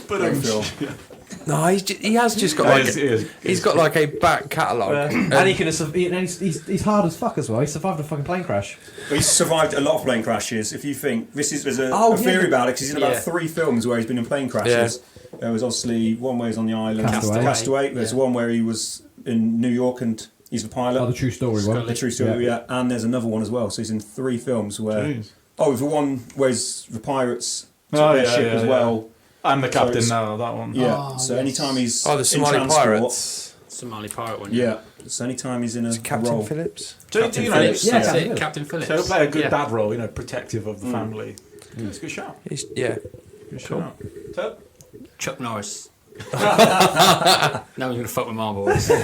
But Great film. No, he has just got No, like he is. he's got like a back catalogue. and he can. He's hard as fuck as well. He survived a fucking plane crash. Well, he's survived a lot of plane crashes. If you think there's a Oh, theory yeah. about it, because he's in about Yeah. 3 films where he's been in plane crashes. There was obviously one where he's on the island, Castaway. There's one where he was in New York and he's the pilot. Oh, the true story one. The true story, yeah. And there's another one as well. So he's in 3 films where. Jeez. Oh, the one where the pirates took Oh, their yeah, ship yeah, as yeah. well. I'm the So captain it's- now. That one. Yeah. So anytime he's the in Somali transport, pirates. Somali pirate one. Yeah. So anytime he's in a Captain role. Phillips. So, Captain you know, Phillips. Yeah, That's Captain it, Phillips. Captain Phillips. so he'll play a good Yeah. dad role, protective of the family. That's a good shout. Yeah. Good shout. So, Chuck Norris. Now we're going to fuck with my boys. As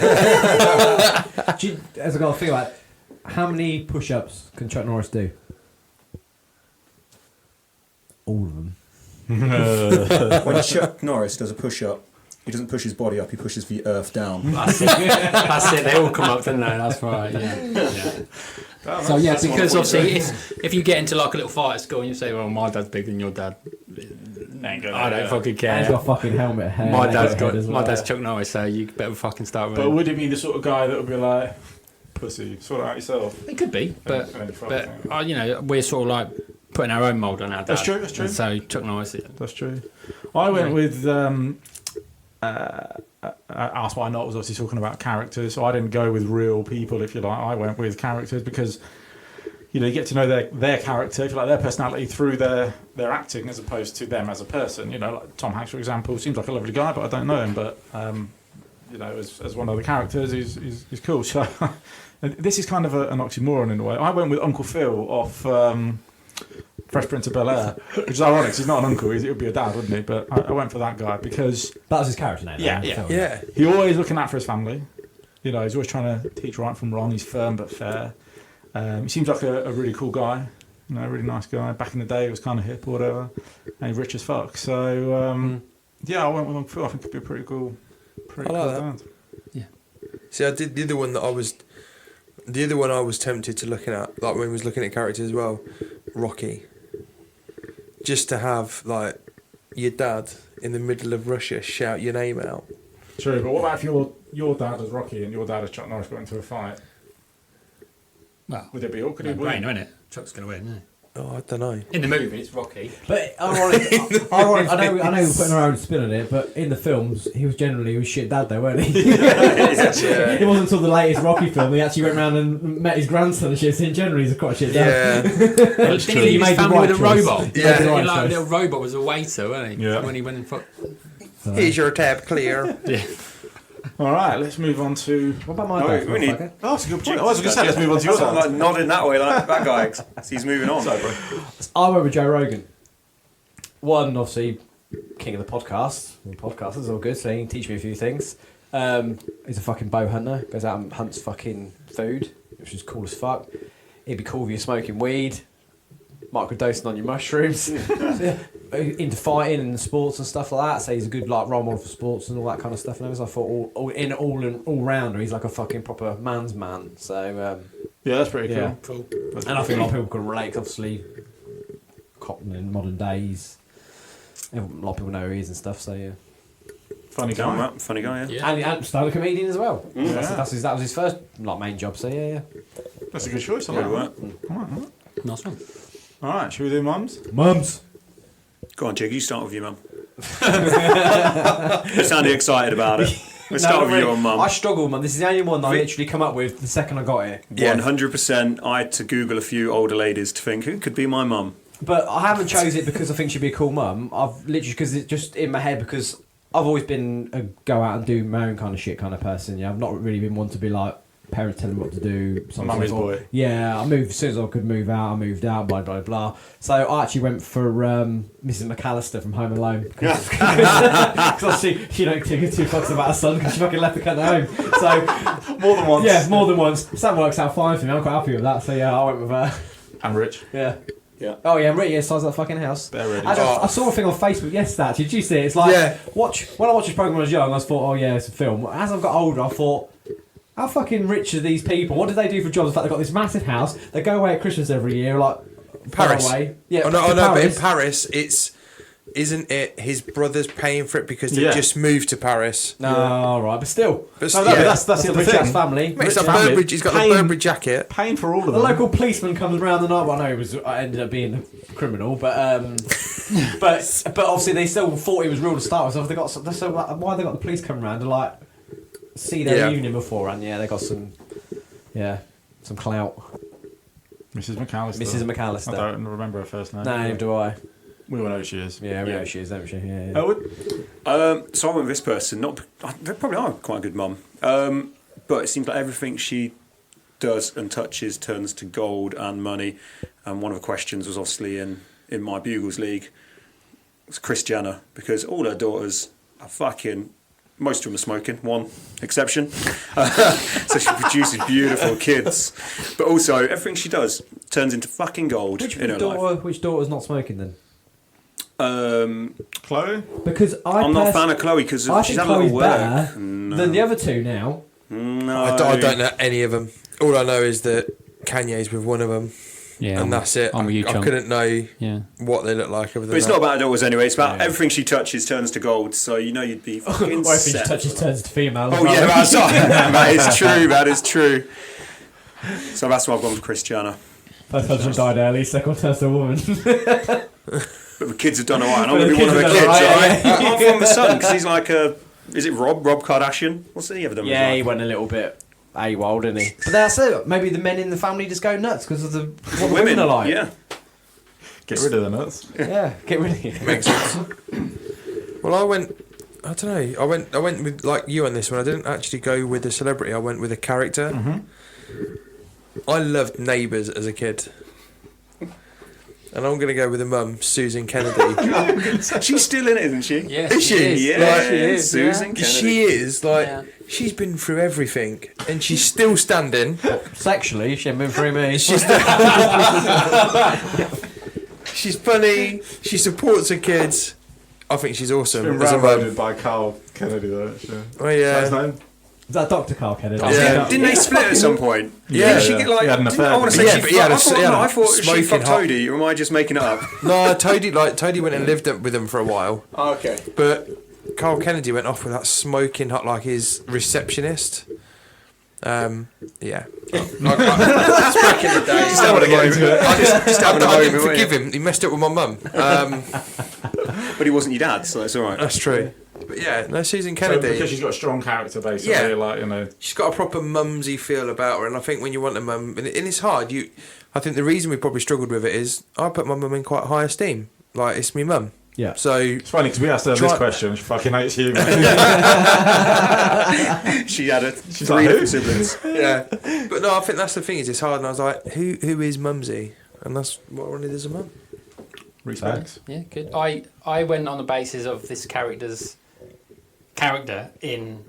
I got to think about it, how many push-ups can Chuck Norris do? All of them. When Chuck Norris does a push-up, he doesn't push his body up, he pushes the earth down. That's it. They all come up, don't they? That's right. Yeah. So yeah, Because obviously, if you get into like a little fight at school and you say, "Well, my dad's bigger than your dad," I don't fucking and care. he's got fucking helmet hair. My and dad's head got as my well. dad's Chuck Norris, so you better fucking start But running. would he be the sort of guy that would be like, "Pussy, sort it out yourself"? It could be, but And then fuck it. you know, we're sort of like putting our own mould on our dad. That's true, that's true. And so Chuck Norris. That's true. I went with. Ask Why Not was obviously talking about characters, so I didn't go with real people, if you like. I went with characters because you get to know their character, if you like, their personality through their acting as opposed to them as a person. Like Tom Hanks, for example, seems like a lovely guy, but I don't know him. But as one of the characters, he's cool. So this is kind of an oxymoron in a way. I went with Uncle Phil off Fresh Prince of Bel-Air, which is ironic 'cause he's not an uncle, it would be a dad, wouldn't he? But I went for that guy because That was his character name. Yeah, though, yeah. so- Yeah. he's always looking out for his family. He's always trying to teach right from wrong. He's firm but fair. He seems like a really cool guy. A really nice guy. Back in the day, he was kind of hip or whatever, and he's rich as fuck. So yeah, I went with Uncle Phil. I think it'd be a pretty cool I like that. dad. See, I did the other one I was tempted to looking at, like when we was looking at characters as well, Rocky. Just to have like your dad in the middle of Russia shout your name out. True, but what about if your dad is Rocky and your dad is Chuck Norris got into a fight? Well, Would it be awkward? no brainer, isn't it? Chuck's going to win, isn't Oh, I don't know. it? In the movie, it's Rocky. But ironic, I know we're putting our own spin on it, but in the films, he was shit dad though, weren't he? It wasn't until the latest Rocky film he actually went round and met his grandson and shit. So in general, he's quite shit dad. Yeah. Didn't he leave his family with a robot? Yeah. Made the right Like a choice. little robot was a waiter, wasn't he? Yeah. When he went and fucked. Here's your tab clear. Yeah. All right, let's move on to. What about my No, dad? we need- motherfucker? Oh, that's a good point. I was going to say, let's move on to your That's why I'm dad. like nodding that way like that guy. 'cause he's moving on. I went with Joe Rogan. One, obviously, king of the podcast. Podcasters all good, so he can teach me a few things. He's a fucking bow hunter. Goes out and hunts fucking food, which is cool as fuck. It'd be cool if you're smoking weed, microdosing on your mushrooms, into fighting and sports and stuff like that. So he's a good like role model for sports and all that kind of stuff. And I thought all rounder, he's like a fucking proper man's man. So Yeah, that's pretty Yeah. cool. and I think a lot of people can relate. 'Cause obviously, Cotton in modern days, a lot of people know who he is and stuff. So yeah, Funny guy. Funny guy, yeah. Yeah. and stand-up comedian as well. Yeah. That was his first like main job. So yeah. That's a good choice. I Good like work. that. Nice one. All right, should we do mums? Mums. Go on, Jig, you start with your mum. You sounded excited about it. Let's start with your mum. I struggle, man. This is the only one that I literally come up with the second I got here. 100%. I had to Google a few older ladies to think who could be my mum. But I haven't chose it because I think she'd be a cool mum. I've literally because it's just in my head because I've always been a go out and do my own kind of shit kind of person. Yeah, I've not really been one to be like parents telling me what to do. So Mummy's boy. Yeah, I moved as soon as I could move out. I moved out. Blah blah blah. So I actually went for Mrs. McAllister from Home Alone because she don't give two fucks about her son because she fucking left the cunt at home. So More than once. yeah, more than once. So that works out fine for me. I'm quite happy with that. So yeah, I went with her. And Rich. Yeah. Yeah. Oh yeah, Ricky size that fucking house. They're ready. I saw a thing on Facebook yesterday. Actually, did you see it? It's like when I watched this program when I was young, I thought, oh yeah, it's a film. As I've got older, I thought, how fucking rich are these people? What do they do for jobs? In fact, they've got this massive house. They go away at Christmas every year, like Paris. far away. Yeah, Oh, no, to but in Paris. Paris, isn't it his brother's paying for it because they Yeah. just moved to Paris? No, all right, but still, But No, but that's that's the a other rich ass thing. family. Mate, it's Rich a family. Burberry, he's got Paying- the Burberry jacket. Paying for all of The them. local policeman comes around the night. Well, I know I ended up being a criminal, but but obviously they still thought it was real to start with. So if they got why they got the police come around to like see their Yeah. evening beforehand? Yeah, they got some clout. Mrs. McAllister. Mrs. McAllister. I don't remember her first name. No, neither do I. We all know who she is. Yeah, we know she is, don't she? Yeah. Ellwood? So I went with this person. They probably are quite a good mum. But it seems like everything she does and touches turns to gold and money. And one of the questions was obviously in my Bugles League. It's Kris Jenner, because all her daughters are fucking... Most of them are smoking, one exception. So she produces beautiful kids. But also, everything she does turns into fucking gold in her life. Which daughter's not smoking then? Chloe? Because I'm not a fan of Chloe because I she's think had a lot of Chloe's work. better than the other two now. No. I don't know any of them. All I know is that Kanye's with one of them, Yeah, and that's it. I'm with you, I chum. couldn't know Yeah. what they look like. Other than But it's that. not about her daughters anyway. It's about Yeah. everything she touches turns to gold. So you know you'd be fucking What if she set. touches turns to female? Oh yeah, that's that is true. That is true. So that's why I've gone with Kris Jenner. First husband died early, second one turns to a woman. But the kids have done alright. And I'm But going to the be one of the kids kids, have done alright? alright, I'm from the son because he's like a. Is it Rob Kardashian? What's he ever done? with Yeah, his he life? went a little bit AWOL, didn't he? But that's it. Maybe the men in the family just go nuts because of what the women are like. Yeah. Get rid of the nuts. Yeah, get rid of it. Makes sense. Well, I don't know. I went with like you on this one. I didn't actually go with a celebrity. I went with a character. Mm-hmm. I loved Neighbours as a kid. And I'm going to go with the mum, Susan Kennedy. She's still in it, isn't she? Yes, Is she? Yeah, Like, she is, Susan yeah. Kennedy. She is, like, Yeah. she's been through everything. And she's still standing. Sexually, she ain't been through me. She's funny. She supports her kids. I think she's awesome. Been as a mum. railroaded by Carl Kennedy, though. Actually. Oh, Is yeah. that his name? Is that Dr. Carl Kennedy? Yeah. Didn't they split at some point? Yeah. Didn't she get like? He had an affair. I want to say Yeah, she but he had fucked. a- he had a I thought she smoking fucked hot- Toadie, or am I just making it up? No, Toadie went and lived with them for a while. Oh, okay. But Carl Kennedy went off with that smoking hot, like his receptionist. Yeah. That's back in the day. Just having a moment. Just having a I moment. didn't weren't forgive you? him. He messed up with my mum. But he wasn't your dad, so that's all right. That's true. But yeah, no, Susan So Kennedy. because she's got a strong character, basically, Yeah. like, you know. She's got a proper mumsy feel about her, and I think when you want a mum, and it's hard. I think the reason we probably struggled with it is I put my mum in quite high esteem. Like, it's me mum. Yeah. So It's funny because we asked her this Try- question. She fucking hates you. She had She's three like, who? siblings. yeah, but no, I think that's the thing. Is it's hard, and I was like, who is mumsy? And that's what I wanted as a mum. Respects. Yeah, good. I went on the basis of this character's character in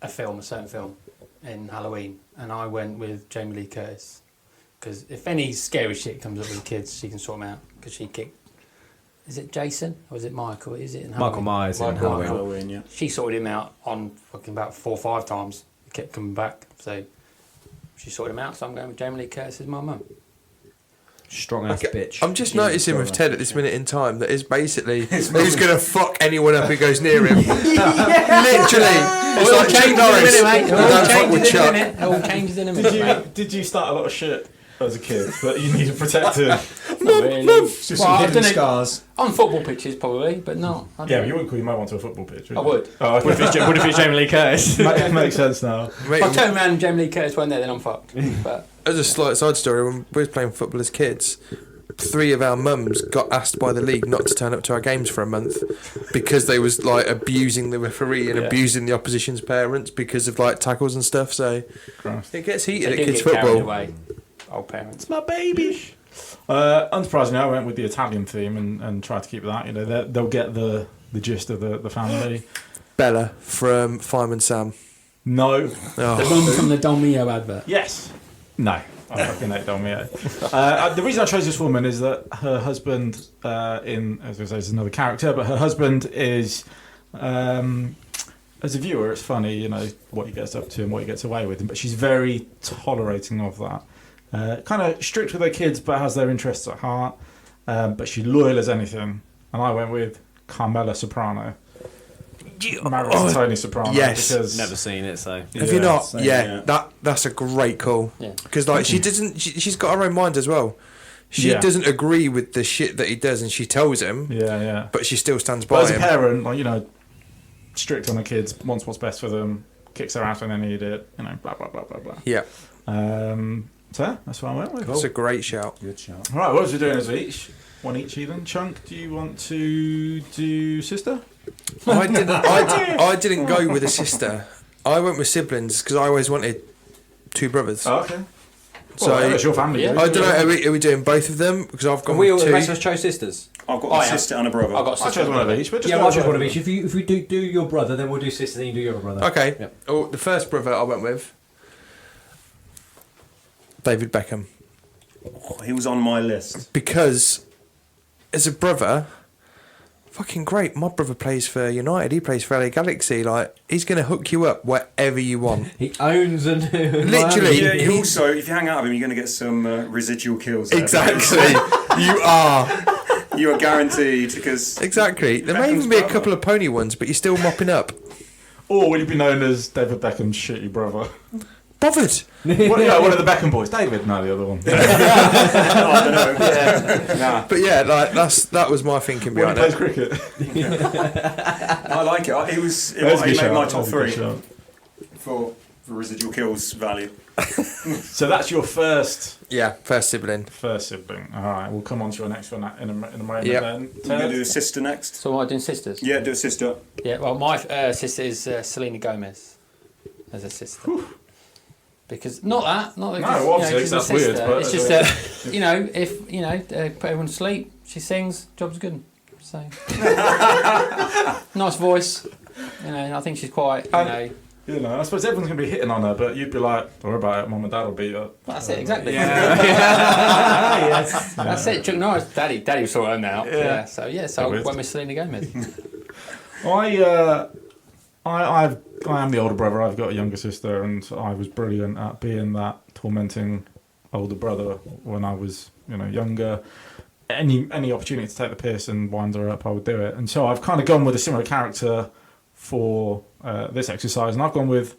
a film, a certain film, in Halloween, and I went with Jamie Lee Curtis because if any scary shit comes up with the kids, she can sort them out because she kicked. Is it Jason or is it Michael? Is it in Halloween? Michael Myers in Michael Halloween. Halloween, yeah. She sorted him out on fucking about 4 or 5 times. He kept coming back, so she sorted him out. So I'm going with Jamie Lee Curtis as my mum. Strong ass bitch. I'm just Yeah, noticing sure, with man. Ted at this minute in time that is basically who's going to fuck anyone up who goes near him. Literally. It's like Chuck Norris. It all Don't fuck changes with in a Chuck. minute. It all changes in a minute, mate. Did you start a lot of shit as a kid that you need to protect him? Not really. Just Well, some I've hidden done it scars. on football pitches, probably, but not. I Yeah, don't but you wouldn't call your mum onto a football pitch, I would. Oh, okay. What if it's Jamie Lee Curtis? Makes sense now. Mate, If I turn around and Jamie Lee Curtis weren't there, then I'm fucked. But as a slight side story, when we were playing football as kids, 3 of our mums got asked by the league not to turn up to our games for a month because they was like abusing the referee and abusing the opposition's parents because of like tackles and stuff. So Christ. it gets heated They at do kids get carried football. away. Old parents. My baby. Unsurprisingly, I went with the Italian theme and tried to keep that. You know, they'll get the gist of the family. Bella from Fireman Sam. No. The Oh. one from the Don Mio advert. Yes. No. I fucking hate Dolmio. The reason I chose this woman is that her husband, as I say, is another character, but her husband is, as a viewer, it's funny, you know, what he gets up to and what he gets away with, but she's very tolerating of that. Kind of strict with her kids, but has their interests at heart. But she's loyal as anything. And I went with Carmela Soprano. Married to Tony Soprano. yes. Because, Never seen it, so. Have you not? same, Yeah, yeah. that's a great call. Yeah. Because like she doesn't, she's got her own mind as well. She Yeah. doesn't agree with the shit that he does, and she tells him, Yeah. but she still stands But by as a him. parent, like, you know, strict on the kids, wants what's best for them, kicks their ass when they need it, you know, blah, blah, blah, blah, blah. Yeah, So yeah, that's what I went with. it's a great shout. Good shout. All right, what was we doing as each? One each even. Chunk, do you want to do sister? I didn't go with a sister. I went with siblings because I always wanted 2 brothers. Oh, okay. So- Well, it's your family. Yeah. dude. I don't know. Are we doing both of them? Because I've gone We all with the 2. rest of us chose sisters. I've got Oh, a yeah. sister and a brother. I've got a I sister. chose one of each, but just Yeah, go well, I chose with one of each. If we do your brother, then we'll do sister, then you do your other brother. Okay. Yep. Oh, the first brother I went with, David Beckham, Oh, he was on my list. because as a brother, fucking great. My brother plays for United. He plays for LA Galaxy. Like, he's gonna hook you up wherever you want. He owns and Literally. Yeah, you he's- also, if you hang out with him, you're going to get some residual kills. there. Exactly. You are. You are guaranteed because Exactly. There may Beckham's even be a brother. couple of pony ones, but you're still mopping up. Or will you be known as David Beckham's shitty brother? Bothered. One of the Beckham boys. David? No, the other one. I don't know. Nah. But yeah, like that was my thinking When he behind plays it. cricket. I like it. He was. He That's a good made shout. my top That's a good 3 shout. for residual kills value. So that's your first Yeah, first sibling. sibling. All right, we'll come on to your next one in a moment Yep. then. We're going to do a sister next. So am I doing sisters? Yeah, do a sister. Yeah, well, my sister is Selena Gomez as a sister. Because not that, not because, No, obviously, she's that's a weird, sister. but- It's just if put everyone to sleep, she sings, job's good. So nice voice. I think she's quite. I suppose everyone's going to be hitting on her, but you'd be like, don't worry about it, Mum and Dad will beat her. That's it, exactly. Yeah. That's it. Chuck Norris, Daddy will sort her out. Yeah. So I Weird. went with Selena Gomez. I am the older brother. I've got a younger sister, and I was brilliant at being that tormenting older brother when I was, younger. Any opportunity to take the piss and wind her up, I would do it. And so I've kind of gone with a similar character for this exercise, and I've gone with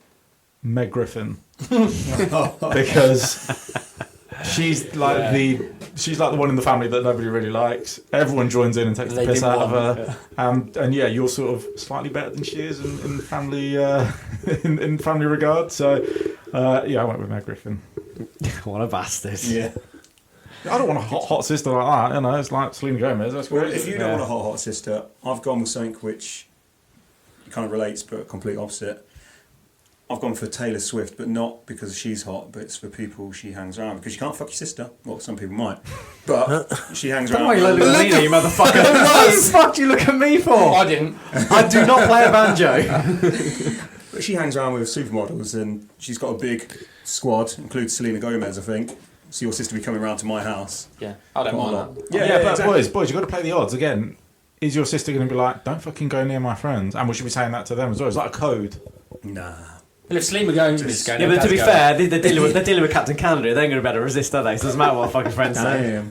Meg Griffin because she's like the one in the family that nobody really likes. Everyone joins in and takes the piss out of her. And yeah, you're sort of slightly better than she is in family in family regard. So I went with Meg Griffin. What a bastard. Yeah. I don't want a hot sister like that. It's like Selena Gomez. That's Well, great. if you don't want a hot sister, I've gone with something which kind of relates but complete opposite. I've gone for Taylor Swift, but not because she's hot, but it's for people she hangs around. Because you can't fuck your sister. Well, some people might. But she hangs around. Why you look at me, you motherfucker? What the fuck do you look at me for? I didn't. I do not play a banjo. But she hangs around with supermodels, and she's got a big squad, includes Selena Gomez, I think. So your sister will be coming around to my house. Yeah, I don't Quite a mind lot. that. Yeah, but exactly. boys, you've got to play the odds again. Is your sister going to be like, don't fucking go near my friends? And we should be saying that to them as well. It's like a code. Nah. Well, if Selena Gomez is going, Yeah, but to be fair, they're dealing with Captain Canada. They ain't going to be able to resist, are they? So it doesn't matter what fucking friends say.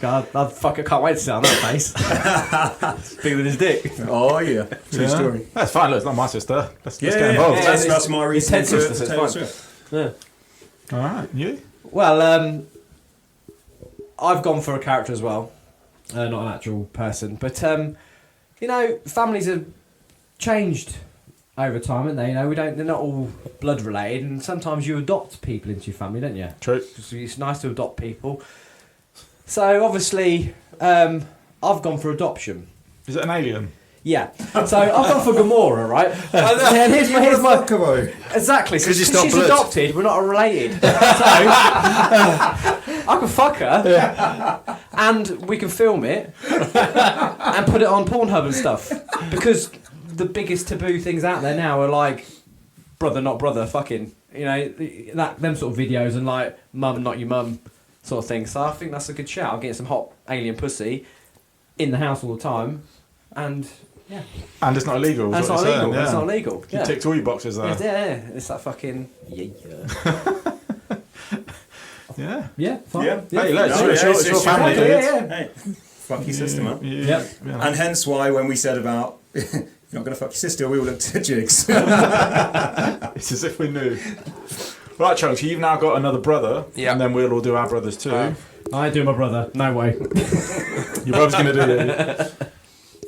I can't wait to sit on that face. It's bigger than his dick. Oh, yeah. True story. That's fine. Look, it's not my sister. Let's get Yeah, involved. yeah. that's my reason Ted for sisters, it's Taylor fine. Swift. Yeah. All right, you? Well, I've gone for a character as well, not an actual person. But families have changed over time, haven't they? They're not all blood related, and sometimes you adopt people into your family, don't you? True. It's nice to adopt people. So obviously, I've gone for adoption. Is it an alien? Yeah. So I've gone for Gamora, right? And here's my exactly. So 'Cause it's she's not blood. adopted. We're not related. So I can fuck her, and we can film it and put it on Pornhub and stuff. Because the biggest taboo things out there now are like brother, not brother, fucking. You know, them sort of videos and like mum, not your mum sort of thing. So I think that's a good shout. I'm getting some hot alien pussy in the house all the time, and yeah. And it's not illegal. And is it's what not you're illegal. saying, It's yeah. not illegal. You ticked all your boxes there. Yeah, it's that fucking Yeah. yeah, fine. Yeah. Hey, look, No, it's your family, yeah, dude. yeah. Hey, fuck your sister, man. Yep. And hence why when we said about you're not going to fuck your sister, we all looked at Jiggs. It's as if we knew. Right, Chunks, you've now got another brother, Yeah. and then we'll all do our brothers too. I do my brother. No way. Your brother's going to do it.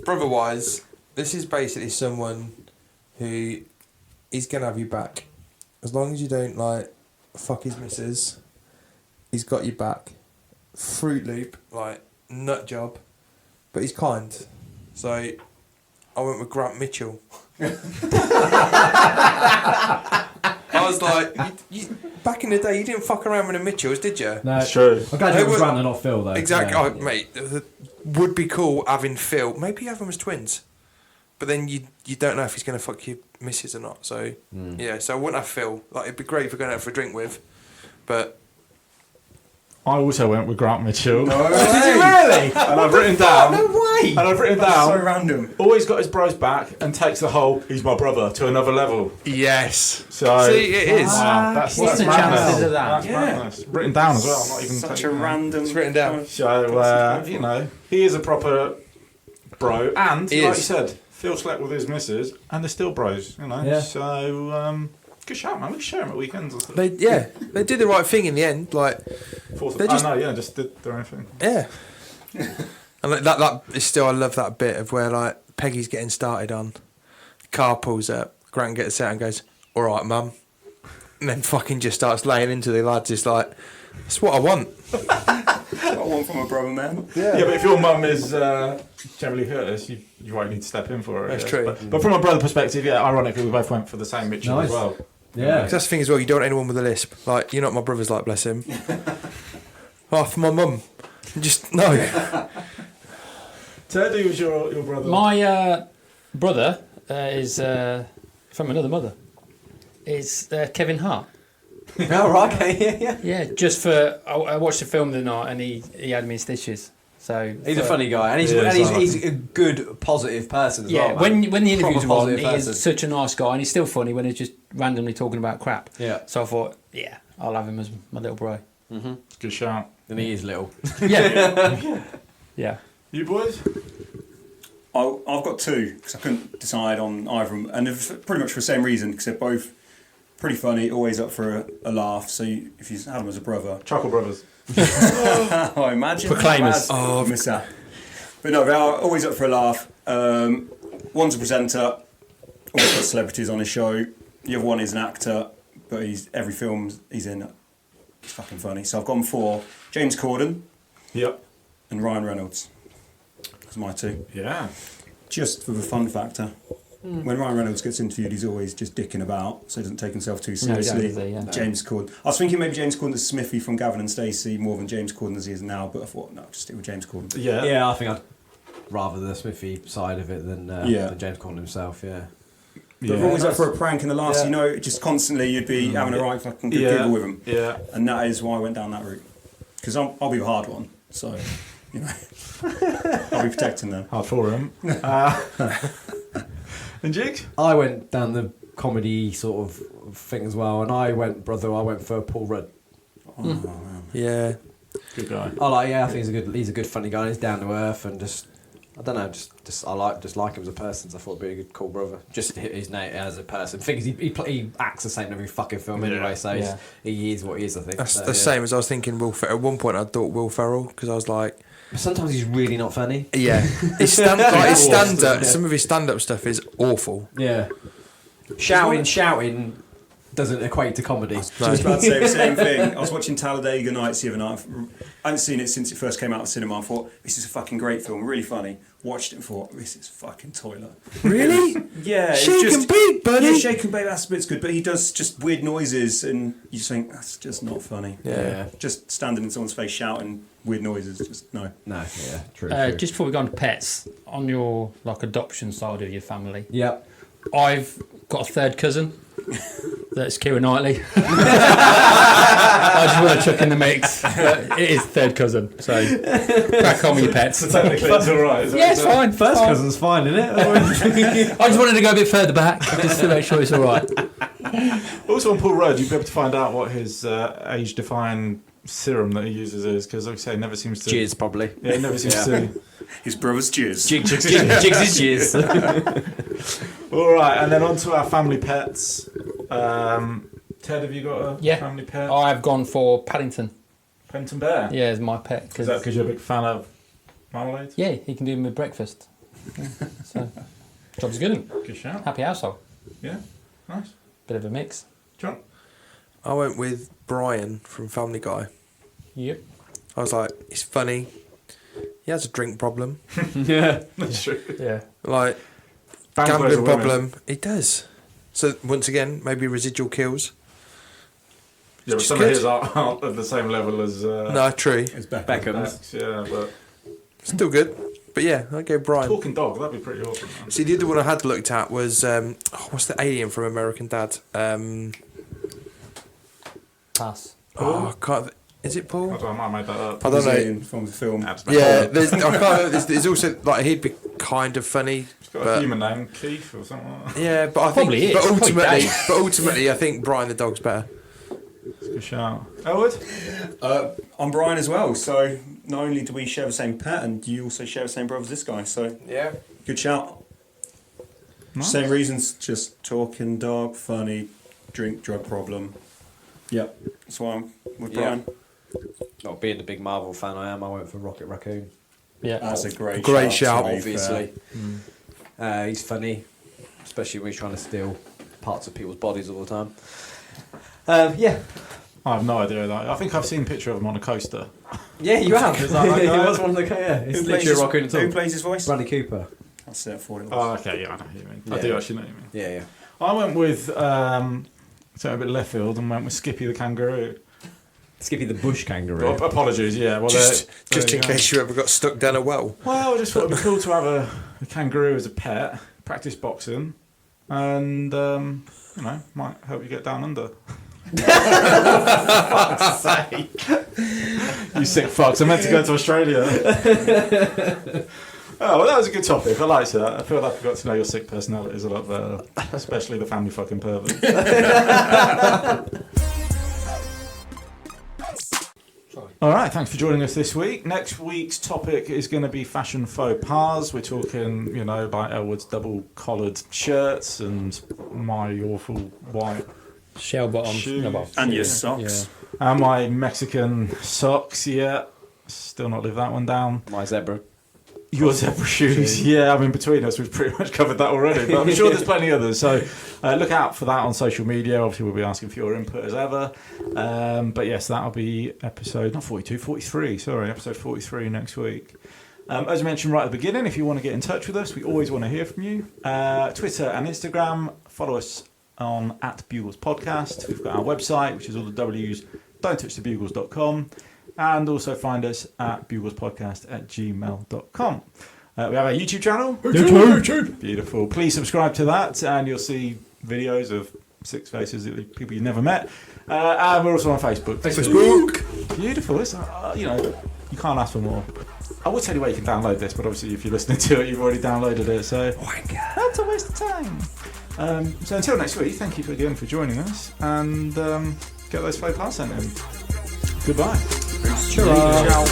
Brother-wise, this is basically someone who he's gonna have you back as long as you don't like fuck his missus. He's got you back. Fruit Loop, like nut job, but he's kind. So I went with Grant Mitchell. I was like, you, back in the day, you didn't fuck around with the Mitchells, did you? No. It's true. I'm glad Who you was was- Grant and not Phil though. Exactly, Yeah. oh, mate. Would be cool having Phil. Maybe have them as twins, but then you don't know if he's going to fuck your missus or not. So yeah, so I wouldn't have Phil. Like it'd be great if we're going out for a drink with, but I also went with Grant Mitchell. Did you really? And I've written down. No way. And I've written So down. random. Always got his bros back and takes the whole "he's my brother" to another level. yes. So See, it is. wow, that's What's the madness. chances of that? That's madness. Written down as well. I'm not even Such a taking it. random. It's written down. So you know, he is a proper bro, and He like is. you said, Phil slept with his missus, and they're still bros. You know, Yeah. so good shout, man. We share them at weekends or stuff. They they did the right thing in the end. Like Fourth they're just- just did their own thing. yeah, and like, that is still. I love that bit of where like Peggy's getting started on, car pulls up, Grant gets out and goes, "All right, mum," and then fucking just starts laying into the lads. Just like that's what I want. What I want from a brother, man. Yeah, but if your mum is generally Curtis, you won't need to step in for it. I That's guess. true. But from a brother perspective, yeah, ironically, we both went for the same Mitchell Nice. as well. Yeah. 'Cause that's the thing as well. You don't want anyone with a lisp. Like you're not my brother's. Like bless him. Oh, for my mum. Just no. Ted, who was your brother? My brother is from another mother. Is Kevin Hart. Oh, right, okay, yeah. Yeah, just for I watched the film the night and he had me in stitches. So He's a funny guy, and he's a good, positive person as yeah, well. man. when the interviews Proper were on, positive he person. is such a nice guy, and he's still funny when he's just randomly talking about crap. Yeah. So I thought, yeah, I'll have him as my little bro. Good shout. And he is little. Yeah, yeah. You boys? I've got two because I couldn't decide on either of them, and they're pretty much for the same reason because they're both pretty funny, always up for a laugh. So if you have them as a brother, Chuckle Brothers. oh, imagine Proclaimers. Oh, miss that. But no, they are always up for a laugh. One's a presenter, always got celebrities on his show. The other one is an actor, but every film he's in, he's fucking funny. So I've gone for James Corden Yep. and Ryan Reynolds. That's my two. Yeah. Just for the fun factor. When Ryan Reynolds gets interviewed, he's always just dicking about, so he doesn't take himself too No, seriously. exactly, yeah. James Corden. I was thinking maybe James Corden as Smithy from Gavin and Stacey more than James Corden as he is now, but I thought, no, just stick with James Corden. Yeah. Yeah, I think I'd rather the Smithy side of it than James Corden himself, yeah. But they're always up for a prank in the last, you know, just constantly you'd be having a right fucking good giggle with him. Yeah. And that is why I went down that route. Because I'll be a hard one, so, you know, I'll be protecting them. Hard for him. And Jiggs? I went down the comedy sort of thing as well, and I went for Paul Rudd. Yeah. Good guy. I think he's a good funny guy. He's down to earth and just I don't know, I like him as a person. So I thought he'd be a good cool brother. Just his name as a person. Thing is, he acts the same in every fucking film anyway. So he is what he is. I think That's so, the same as I was thinking. At one point, I thought Will Ferrell because I was like, But sometimes he's really not funny. yeah, his stand up. Some of his stand up stuff is awful. Yeah. Shouting doesn't equate to comedy. I was about to say the same thing. I was watching Talladega Nights the other night. I haven't seen it since it first came out of cinema. I thought, this is a fucking great film, really funny. Watched it and thought, this is fucking toilet. Really? Yeah. Shake and bake, buddy. Yeah, Shake and Bake, that bit's good, but he does just weird noises and you just think, that's just not funny. Yeah. Just standing in someone's face shouting weird noises, just no. No, yeah, true. Just before we go on to pets, on your like adoption side of your family, Yep. I've got a third cousin. That's Keira Knightley. I just want to chuck in the mix. But it is third cousin, so crack on with your pets. Technically, it's all right. Yeah, it's fine. First fine. cousin's fine, isn't it? I just wanted to go a bit further back just to make sure it's all right. Also on Paul Rudd, you'd be able to find out what his age-defying serum that he uses is, because like I say, it never seems to... Jizz, probably. Yeah, it never seems to... His brother's Jizz. Jiggs is jizz. All right, and then on to our family pets. Ted, have you got a family pet? I've gone for Paddington. Paddington Bear? Yeah, it's my pet. Is that because you're a big fan of marmalade? Yeah, he can do them with breakfast. Yeah, so, job's good. Good shout. Happy household. Yeah, nice. Bit of a mix. John? I went with Brian from Family Guy. Yep. I was like, he's funny. He has a drink problem. Yeah. That's true. Yeah. Like, Bang loads gambling of women. problem. He does. So, once again, maybe residual kills. Yeah, but Just some good. of his aren't at the same level as... No, true. It's Beckham. Beckham's. Yeah, but... Still good. But yeah, I'd go Brian. Talking dog, that'd be pretty awesome. Man. See, the other one I had looked at was, what's the alien from American Dad? Pass. I can't... Is it Paul? I don't know, I might have made that up. I don't know. Alien from the film. Yeah, there's, I can't, there's also, like, he'd be kind of funny. He's got a But- human name, Keith or something like that. Yeah, but I Probably think... is. But Probably ultimately, Dave. I think Brian the dog's better. It's a good shout. Ellwood? I'm Brian as well, so not only do we share the same pet, and you also share the same brother as this guy, so Yeah. good shout. Nice. Same reasons, just talking dog, funny, drug problem. Yep, that's why I'm with Yeah. Brian. Not being the big Marvel fan I am, I went for Rocket Raccoon. Yeah. That's a great Great shout. shout. to be Obviously. fair. He's funny, especially when he's trying to steal parts of people's bodies all the time. Yeah. I have no idea. I think I've seen a picture of him on a coaster. Yeah, you have. Is that right, he guys? was one of the... Yeah, it's Who plays literally his- a raccoon at all. Who plays his voice? Bradley Cooper. That's it, I thought it was. Oh, okay, yeah, I know who you mean. I Yeah. do actually know who you mean. Yeah, yeah. I went with, so a bit left field, and went with Skippy the kangaroo. Skippy the bush kangaroo. Well, apologies, yeah. Well, Just there in you go. case you ever got stuck down a well. Well, I just thought it'd be cool to have a kangaroo as a pet, practice boxing, and, might help you get down under. Fuck's sake. You sick fucks. I meant to go to Australia. Oh, well, that was a good topic. I liked it. I feel like I got to know your sick personalities a lot better, especially the family fucking pervert. All right, thanks for joining us this week. Next week's topic is going to be fashion faux pas. We're talking, like Ellwood's double-collared shirts and my awful white Shell bottoms. shoes. No, well, And your yeah. socks. And my Mexican socks, yeah. Still not lived that one down. My zebra. Your zebra shoes, yeah. I mean, between us, we've pretty much covered that already. But I'm sure there's plenty others. So look out for that on social media. Obviously, we'll be asking for your input as ever. But yes, that'll be episode 43 next week. As I mentioned right at the beginning, if you want to get in touch with us, we always want to hear from you. Twitter and Instagram, follow us on @Bugles Podcast. We've got our website, which is all the W's, don'ttouchthebugles.com. And also find us at buglespodcast@gmail.com. We have our YouTube channel. YouTube. Beautiful. Please subscribe to that and you'll see videos of six faces of people you've never met. And we're also on Facebook. Facebook. Beautiful. It's, you can't ask for more. I will tell you where you can download this, but obviously if you're listening to it, you've already downloaded it. So that's a waste of time. So until next week, thank you again for joining us. And get those faux pas sent in. Goodbye. Ciao.